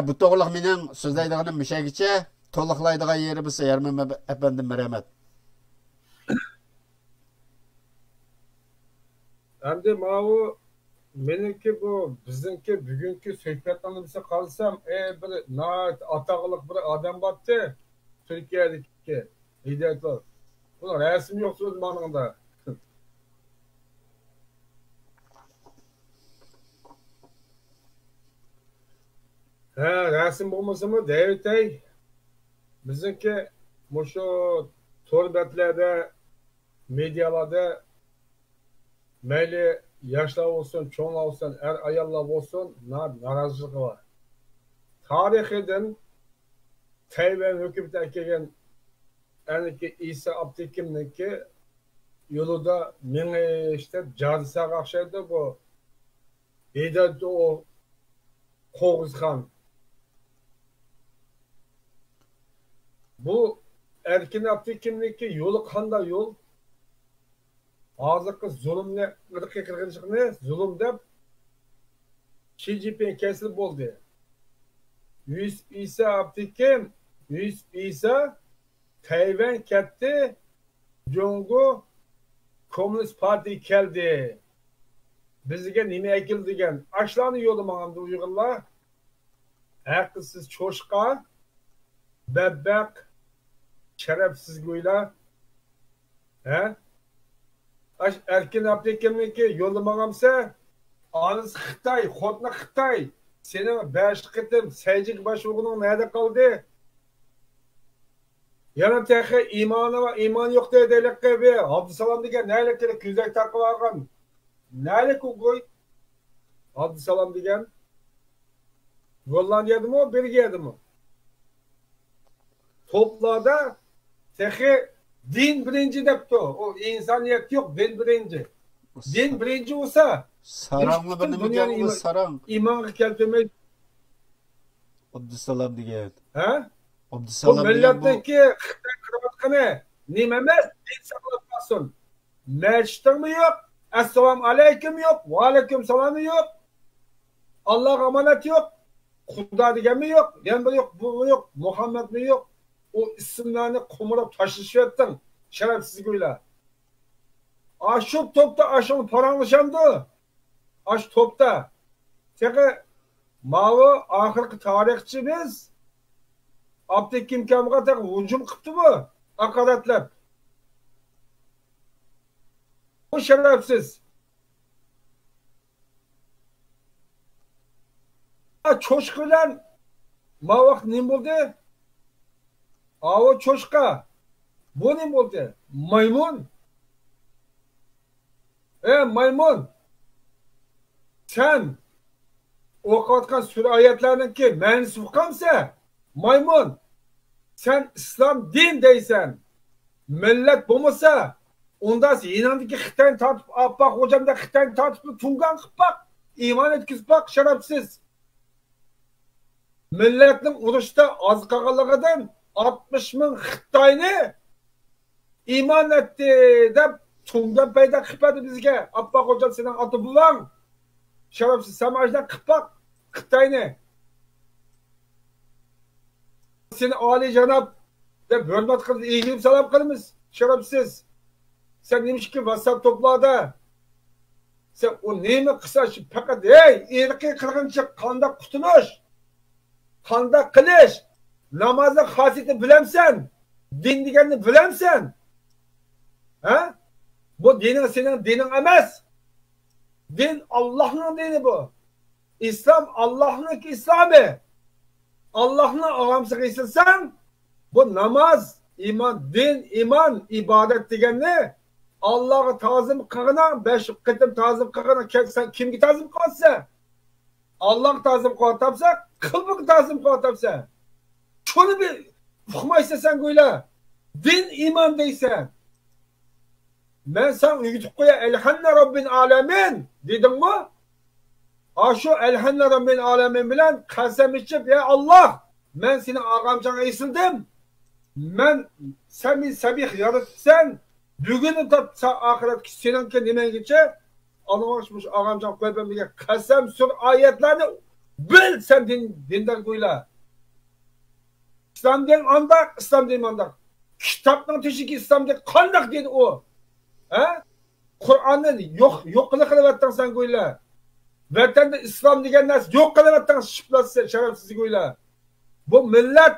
Bu to'g'riq mening so'zlaydiganim mishagicha to'liqlaydigan yeri bo'lsa Yarman efendim merhamet. Endi mavu meniki bu bizniki bugungi suhbatlarimizga qalsam, bir ataqliq bir odam bopti Turkiyadagi hidayatlar. Bunun resmi yok söz manında. Resim olmasa mı? Devletey bizimki şu torbetlerde, medyalarda meyli yaşlar olsun, çoğunlar olsun, ayarlar olsun, narazılık var. Tarihiden Tayvan hükümeti kelgan ki İsa Abdülkim'deki yolu da mene işte cadisa akşaydı bu. Hidayet o Qoğuzxan. Bu Erkin Abdülkim'deki yolu kanda yol. Hazırkı zulümle, ırkı kırgınçlıkını zulüm dep Xi Jinping kesilip oldu. İsa Abdülkim, İsa Tayvan ketdi, Jongo Komünist Parti keldi. Bizga nima ekil degan ashlarni yo'llamaganda Uyg'urlar haqsiz cho'shqa, babbaq, sharafsiz go'ylar. Erkin Abdülkim'niki yo'llamagamsa, anız Xitoy, xotni Xitoy. Senin 5 qitim saycik başvuruning nerede kaldı? Yana tehe imanı var, iman yok diye delik gibi. Abdüsalam diye neyle kere küzek takı vargan. Neyle koy? Abdüsalam diye. Gollandiya'da mı o, Belgiya'da mı? Toplarda tehe din birinci depti o. O insaniyet yok, din birinci. Din birinci olsa Saranlı benim hocamın sarang. İmanı keltmeyi. Abdüsalam diye. Ha? Bu Abdüsalam diye bu. milletteki kırabatkını nimemez din saklatmasın. Meçhtin mi yok? Esselamu aleyküm yok. Ve aleyküm selamı yok. Allah emanet yok. Kuda diyen mi yok? Demir yok, bu yok. Muhammed mi yok? O isimlerini kumurup taşışıyordun. Şerefsizliğiyle. Aşıp topta aşın paranlaşandı. Aş topta. Çünkü mavi ahirki tarihçimiz Abdülkim Kamıga tek hücum kıptı mı? Hakaretlep. Bu şerefsiz. Çoşkılan mavak ne buldu? Ava çoşka. Bu ne buldu? Maymun. Maymun. Sen okuyatkan sürü ayetlerinin ki mensukamsa maymun. Sen İslam din deysen millet bulmasa ondan inandı ki Xitay'ını tartıp bak hocam da Xitay'ını tartıp tungan kıp bak iman etkisi bak şerefsiz. Milletin uğraşta az kağalığıdan 60 bin Xitay'ını iman etti de tungan peyda kıpadı bizge. Bak hocam senin atı bulan şerefsiz samajda kıpak Xitay'ını. Seni Ali Cenab de hürmet kıldı, iyiliğim salam kılımız. Şerefsiz. Sen demiş ki WhatsApp toplada. Sen o neymi kısa fakat irki kırgınçı kanda kutuluş. Kanda kılış. Namazda hasiyeti bilemsen. Din digenini bilemsen. Bu dinin senin dinin emez. Din Allah'ın dini bu. İslam Allah'ın İslam'ı. Allah'ın ağamsı kıysilsen, bu namaz, iman, din, iman, ibadet degen ne? Allah'a tazim kılına, 5 kıtım tazim kılına, sen kimge tazim kılsa? Allah tazim kılına tapsa, kılmık tazim kılına tapsa. Şunu bir uqmaysa sen böyle. Din, iman deysen. Ben sen uyutup koya, elhanne Rabbin alemin, dedin mi? Şu elhanne Rabbin alemin bilen kasem içip, ya Allah, ben senin ağamcana esildim. Ben sen bir sabih yaratıpsan, bugün de ahiret seninki nemen geçe, anlamışmış ağamcan koyban bir kasem sür ayetlerini bil sen dinden koyla. İslam din andak, İslam din andak. Kitaptan teşiki İslam din kandak dedi o. Kur'an'ı yok kılıvattan sen koyla. Vatanda İslam degen narsa yok kılıvattan şıplatsa şerefsiz koyla. Bu millet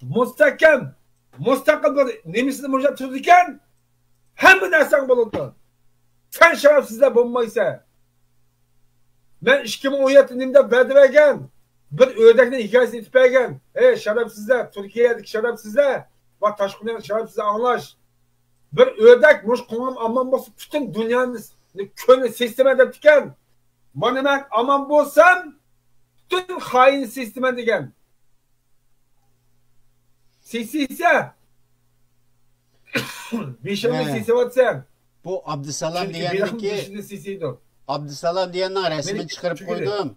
mustahkam, mustaqil bir nemisini murjat turdikan, hamma narsan bo'ladi. Sen şerefsizler bo'lmaysa. Ben 2017'de va'da bergan bir o'rdakni hikoyasini aytib bergan. Ey şerefsizler, Türkiye'deki şerefsizler, va tashqi şerefsizler anglash. Bir o'rdak mush qo'ng'im aman bo'lsa, bütün dünyanın ko'ni sistema deb tikan. Mana men aman bo'lsam, bütün hain sistema degan. Sisiyse Beşinci sisi vatsan. Bu Abdüsalam diyenki Abdüsalam diyenler resmini çıkarıp koydum.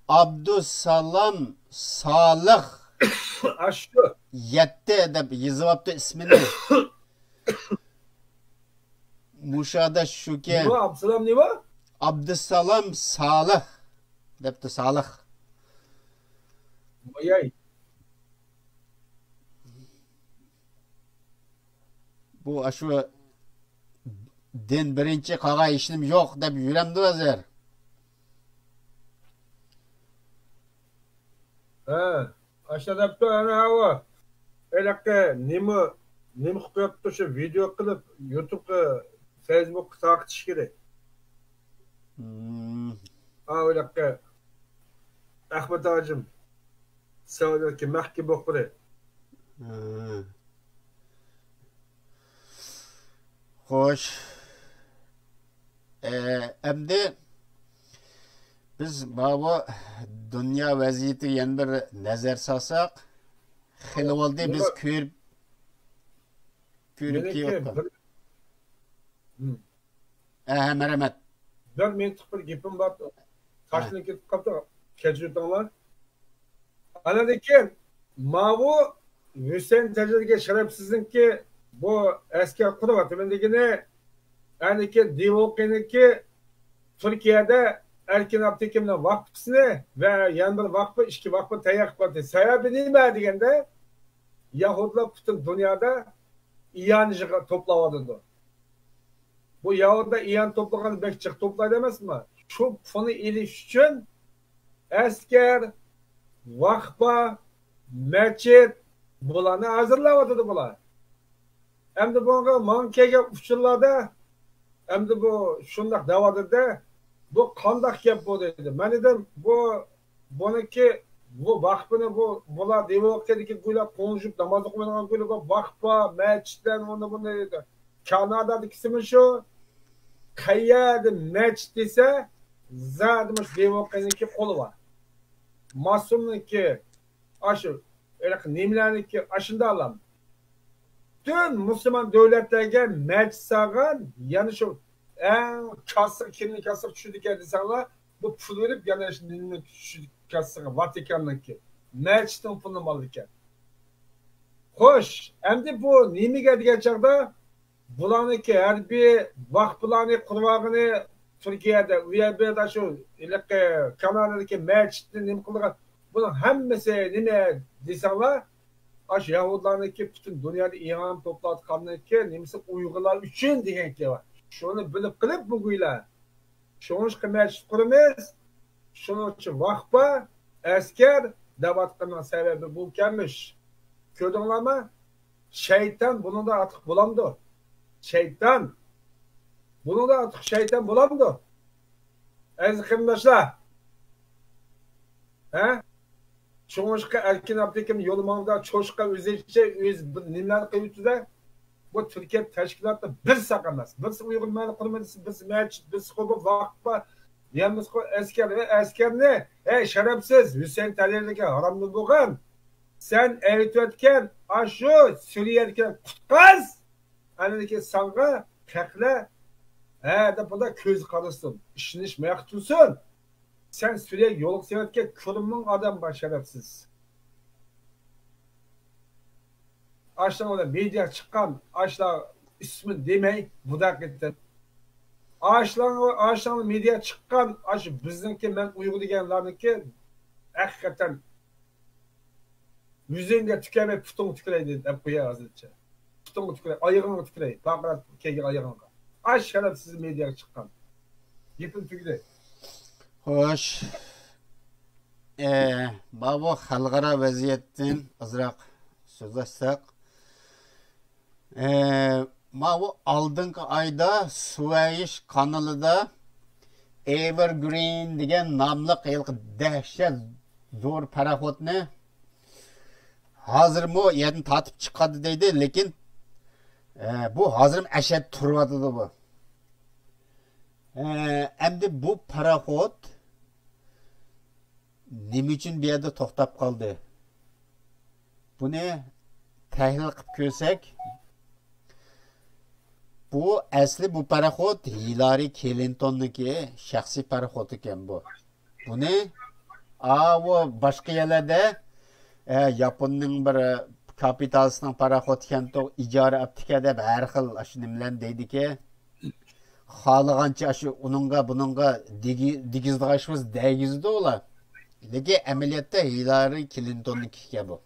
Abdüsalam Salih Aşkı Yette de yazıvaptı ismini. Muşada şuken. Ne var Abdüsalam ne var? Abdüsalam Salih depti Salih. Mayay. Bu şu din birinci kağa işim yok deb yüremdi özer. Aşağıda depti ana hava. Elakka nemi koyup şu video kılıp YouTube'da Facebook'ta takip gerek. Elakka Ahmet Ağacım Saudaki mahkeme okuru. Hoş. Emdi biz baba dünya vaziyeti yan bir nazar salsak xili oldu biz körüp kiyotdu. Merhamet. Ben mentık bir gipim var. Taşını gidip kaptı. Keçirtanlar. Anadaki mavu Hüseyin Tecrübeki şerefsizin ki bu eski aklı var. Temendekine yani ki Divoki'ninki Türkiye'de erken aptekimden vakfısını ve yan bir vakfı, iki vakfı teyak vardı. Sebebi ne mi diyende Yahudiler bütün dünyada iyanıcı toplavadı. Bu Yahudiler iyan toplagan bekçik toplayı demez mi? Şu fonu iliş için asker, vakfa, mescid bulanı hazırlavadı bular. Hem de bu mankege uçurlarda hem de bu şundak davadıda bu kandak yap bu dedi. Ben dedim bununki bu vakfını bular devletdeki güyle konuşup namaz okumadan güyle vakfa, mescidden onu bunu dedi. Kanada'daki ismi şu kayyad mescid ise zadmış devletdeki kolu var. Masum'unki aşı nemlerinki aşında alam. Tüm Müslüman devletlerge meclis sağan yani şu en kasık kimlik kasık düşürdük edisanlar bu pul verip yani şimdi düşürdük kasık Vatikan'daki meclisten pulunu alırken. Hoş hem de bu nemi geldiği çağda bulanıki her bir vakfılarını kurvağını Türkiye'de UYB'de şu Kanada'daki meclisten nemi kıldığı bunun hemmesi neme desanlar aş Yahudilar'daki bütün dünyada iman topladıklarındaki nemisi Uygurlar için deyen ki var. Şunu bilip kılıp bugüyle. Şunun için meclis kurumuz. Şunun için vakfa, asker davat kılmanın sebebi bu gelmiş. Gördünler mi? Şeytan bunu da artık bulamdı. Şeytan. Bunu da artık şeytan bulamdı. Aziz arkadaşlar. He? Çoğuşka erken aptekim yolumanda çoğuşka özeyce öz nimler kıyıtıda bu Türkiye teşkilatı bir sakamaz. Biz Uygur Mali Kurumcusu, biz Meclis, biz Kubu Vakfı, yalnız asker ve asker ne? Şerefsiz Hüseyin Talir'deki haramlı buğan. Sen eğitim aşu Suriye'deki kutkaz. Anadaki sanğa tekle de bunda köz kalısın. İşiniş meyaktusun. Sen Suriye yoluk sevetke kurumun adam var şerefsiz. Aşağıda orada medya çıkan aşağı ismi demey bu da gitti. Aşağıda medya çıkan aşı bizimki ben Uygur degenlarınki hakikaten yüzünde tükeme putung tüküreydi hep koyar hazırca. Putung tükürey, ayağını tükürey. Bakırat kegi ayağını. Aş şerefsiz medya çıkan. Yepin tükürey. Hoş. Bu xalqara vaziyatdan azroq so'zlashsak, bu oldingi oyda Suvayish kanalida Evergreen degan nomli dahshat zo'r paraxodni hozirmi yerdan tatib chiqadi deydi, lekin bu hozir ashad turyotdi bu. Endi bu paraxod nima uchun bu yerda to'xtab qoldi? Buni tahlil qilib ko'rsak, bu asli bu paraxod Hillary Clintonniki shaxsiy paraxod ekan bu. Buni bu boshqa yerlarda Yaponning bir kapitalistning paraxod ekan, ijara aptika deb har xil shu nimalarni deydiki, xohlagancha shu buningga digizdig'ashimiz degizdi ular. Lekin amaliyotda Hillary Clintonniki bu.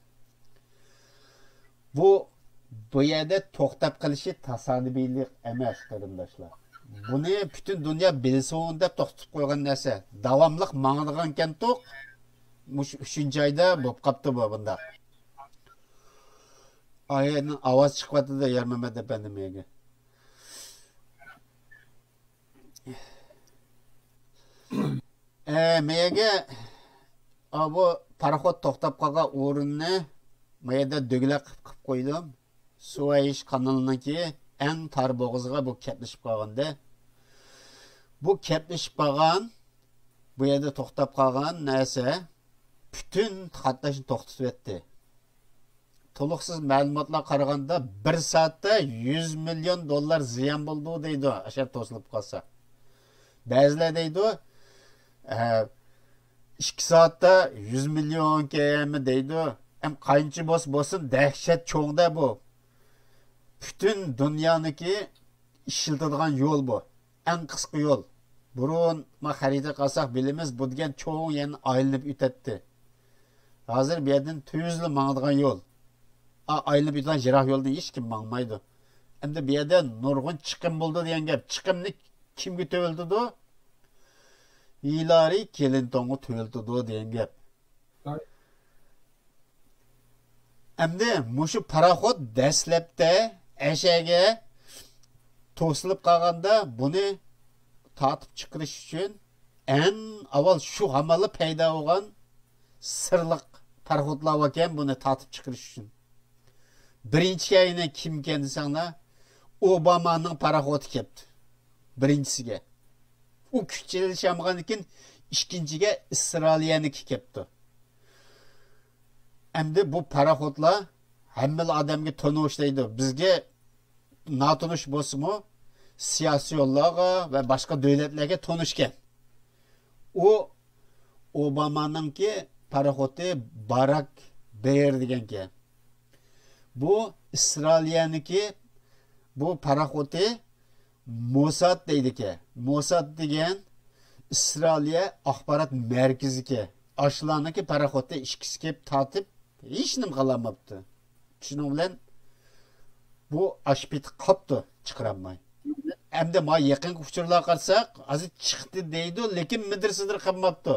Bu yerda to'xtab qilishi tasodifiylik emas, qarindoshlar. Buni butun dunyo bilsin deb to'xtatib qo'ygan narsa. Davomliq mangadigan ekan to'q. Mush 3-oyda bo'lib qopti bu bunda. Ayni ovoz chiqyapti-da Yarmamad efendimiga. Mega bu paraxod to'xtab qolgan o'rinni mayda do'g'laq qilib qo'ydim. Suvayish kanaliniki eng tar bo'g'izga bu keplashib qolganda. Bu keplashib qolgan, bu yerda to'xtab qolgan narsa bütün qatnashni to'xtatib etdi. To'liqsiz ma'lumotlar qaraganda 1 soatda 100 million dollar ziyon bo'ldi deydi, ashar to'silib qolsa. Ba'zilar deydi 2 soatda 100 milyon kemi deydi. Hem qancha bo'lsin dahshat cho'ngda bu. Bütün dunyoniki ishiladigan yo'l bu. Eng qisqa yo'l. Burun ma xarita qilsak bilamiz, bu degan cho'ng yana aylanib o'tadi. Hozir bu yerdan 200 yil mangadigan yo'l. Aylanib o'tgan jiroq yo'lda hech kim mangmaydi. Endi bu yerda nurg'un chiqim bo'ldi degan gap. Chiqimni kimga to'ldi? Hillary Clintonga to'ldi degan gap. Endi mushu paraxod dastlabda ashaga to'silib qolganda buni tatib chiqarish uchun eng avval shu hamali paydo bo'lgan sirliq paraxodlar ekan, buni tatib chiqarish uchun. Birinchi ayni kim ekan desanglar, Obamaning paraxodi keldi. Birinchisiga. U kuchayishamagan ekan, ikkinchiga Isroiliyaniki keldi. Endi bu paraxodlar hamma odamga tanishlaydi. Bizga notanish bo'lsa-mu, siyosiy yo'llarga va boshqa davlatlarga tanishgan. U Obamaninki paraxodi Barack Bear degan. Bu Isroiliyaniki bu paraxodi Mossad deydi. Mossad degan Isroiliya axborot markaziga. Ashlarniki paraxodda ishkisi kelib tatib hech nima qilamabdi. Shuning bilan bu ashpit qopdi, chiqaramay. Endi ma yaqingi uchurlar qarsak, hozir chiqdi deydi, lekin midir-sidir qilmabdi.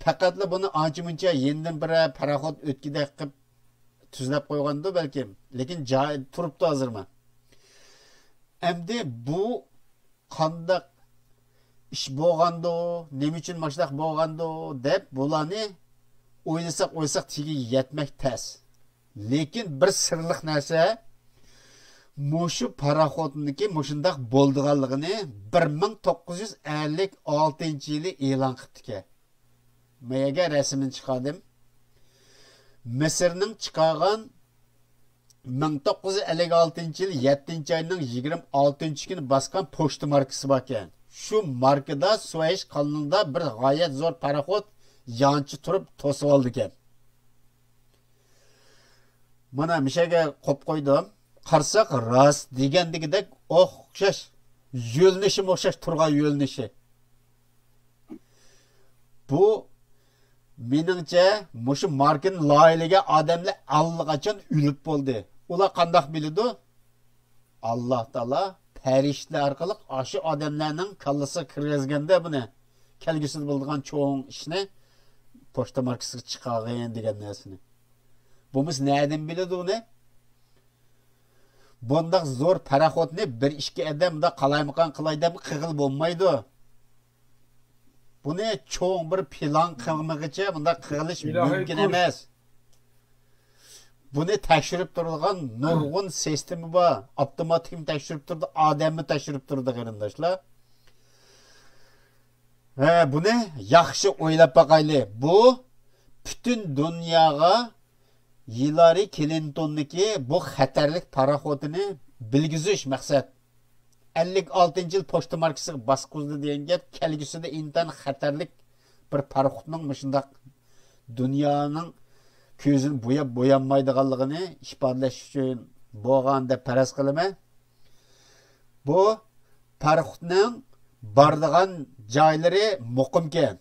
Faqatla buni ancha-muncha yendan bir paraxod o'tkidek qilib tuzlab qo'ygandi balkim, lekin joy turibdi hozirma. Endi bu qandaq ish bo'lgandi, nima uchun mashaq bo'lgandi deb bularni o'ylasak tigi yetmek tez. Lekin bir sirliq narsa mushu paraxodniki mushundaq bo'ldiganligini 1956-yili e'lon qildi. Meyaga rasmini chiqardim. Misrning chiqargan 1956-yil 7-oyning 26-kuni bosgan pochta markasi bor ekan. Shu markada Suez kanalida bir g'oyat zo'r paraxod yanchi turib to'sib oldi ekan. Mana mishaga qo'yib qo'ydim. Qarsak rost degandagidek o'xshash yo'lnishi o'xshash turgan yo'lnishi. Bu meningcha mushu markin loyihaga odamlar allaqachon o'lib bo'ldi. Ular qandoq biladi? Alloh taolo farishtalar orqali aşı odamlarning kallasi kirgizganda buni kelgusida bo'lgan cho'ng ishni pochta markasiga chiqargan degan narsani. Bumuz nereden biladi uni? Bundaq zo'r paraxodni bir ishki odamda qalaymaqan qilaydam qig'il bo'lmaydi. Buni cho'ng bir plan qilmagicha bunda qig'ilish mumkin emas. Buni tekshirib turilgan nurg'un sistemi bor. Avtomatik tekshirib turdi, odamni tekshirib turdi qarindoshlar. Buni yaxshi o'ylab boqaylik. Bu butun dunyoga Hillary Clinton'niki bu xatarlik paraxodini bilgizish maqsad. 56-yil pochta markasiga bosqizdi degan gap kelgusida intan xatarlik bir paraxodning mushundaq dunyoning ko'zini bo'yanmaydiganligini ifodalash uchun bo'lgan deb faraz qilaman. Bu paraxodning bordigan joylari muqimkan.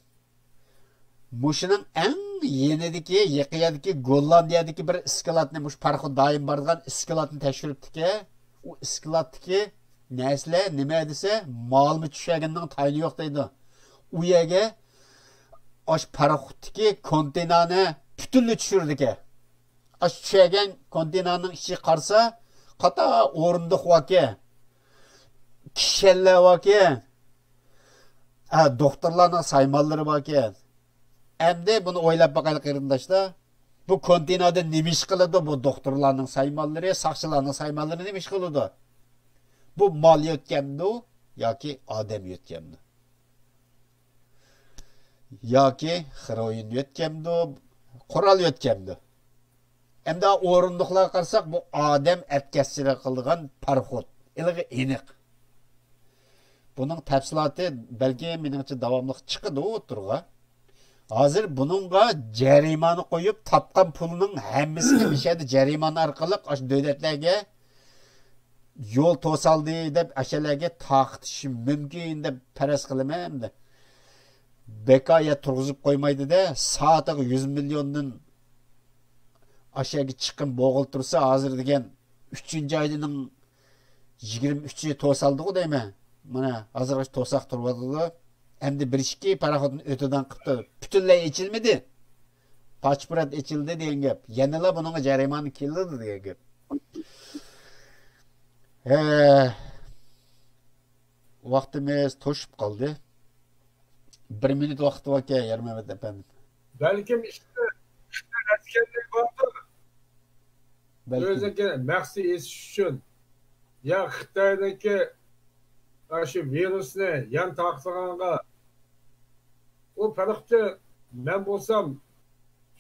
Mushuning eng yenidiki, yaqindagi Gollandiyadagi bir iskolatni mush paraxod doim borgan iskolatni tekshiribdiki, u iskolatdagi narsalar nima desa, molmi tushaganning tayini yo'q deydi. U yerga osh paraxoddagi konteynerni butunlay tushirdi. Osh tushagan konteynerning ichi qarsa, qata o'rindiq voki, kishilar voki, doktorlarning saymonlari voki. Endi buni o'ylab boqaylik qarindoshlar. Bu konteynerda nima ish qiladi? Bu doktorlarning saymonlari, saqchilarning saymonlari nima ish qiladi? Bu mol yotganmi yoki odam yotganmi? Yoki heroin yotganmi, qurol yotganmi? Endi o'rindiqlarga qarsak, bu odam atkaschilik qilgan paraxod. Ilg'i aniq. Buning tafsiloti balki meningcha davomli chiqadi o'tirga. Hozir buningga jarimani qo'yib, topgan pulining hammasini mishadi jarimani orqali ash davlatlarga yo'l to'saldi deb ashalarga taqtish mumkin deb faraz qilaman endi. Bekoya turg'izib qo'ymaydi-da, soatiga 100 milliondan ashaga chiqim bo'g'iltirsa, hozir degan 3-oyning 23-i to'saldi-ku deyman. Mana hozir to'saq turibdi. Endi bir ikki paraxodni o'tidan qildi. Butunlay ichilmadi. Pasport ichildi degan gap. Yanala buningga jarimani keldi degan gap. Vaqtimiz to'shib qoldi. 1 minut vaqt bor ekan, Yarmamat efendim. Balkim işte askerlik vardır. O'ziga maqsad etish uchun ya Xitoydagi shu virusni yan taqsig'anga o paraxodni men bo'lsam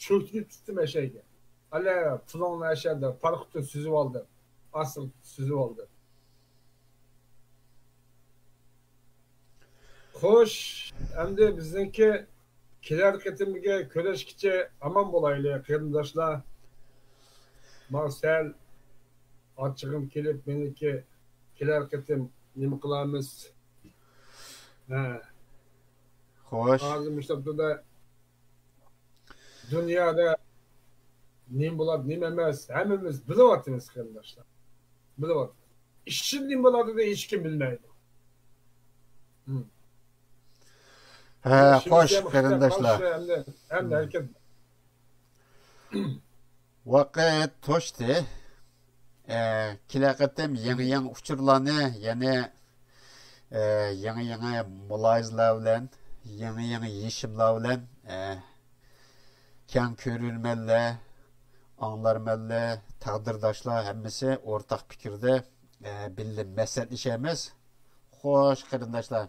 cho'kib tutdim ashaga. Ala pulongni ashada paraxodni suzib oldi. Asıl suzib oldi. Xo'sh, endi bizniki kelar qatimiga ko'rishkicha aman bo'laylik qarindoshlar. Marsel ochig'im kelib meniki kelar qatim nima qilamiz? Xo'sh. Hozir mushtabda dunyoda nima bo'ladi, nima emas, hammamiz bilyapmiz qarindoshlar. Bilyapmiz. Ishchi nima bo'ladi deb hech kim bilmaydi. Xo'sh qarindoshlar. Endi hareket Vaqt to'shdi. Kilaqatim yangi uchurlarni, yana yangi muloyizalar bilan, yangi yechimlar bilan keng ko'rilmenler, anlarmenler, taqdirdaşlar hemmisi ortak fikirde bildim mesletleşemiz. Hoş qarindaşlar,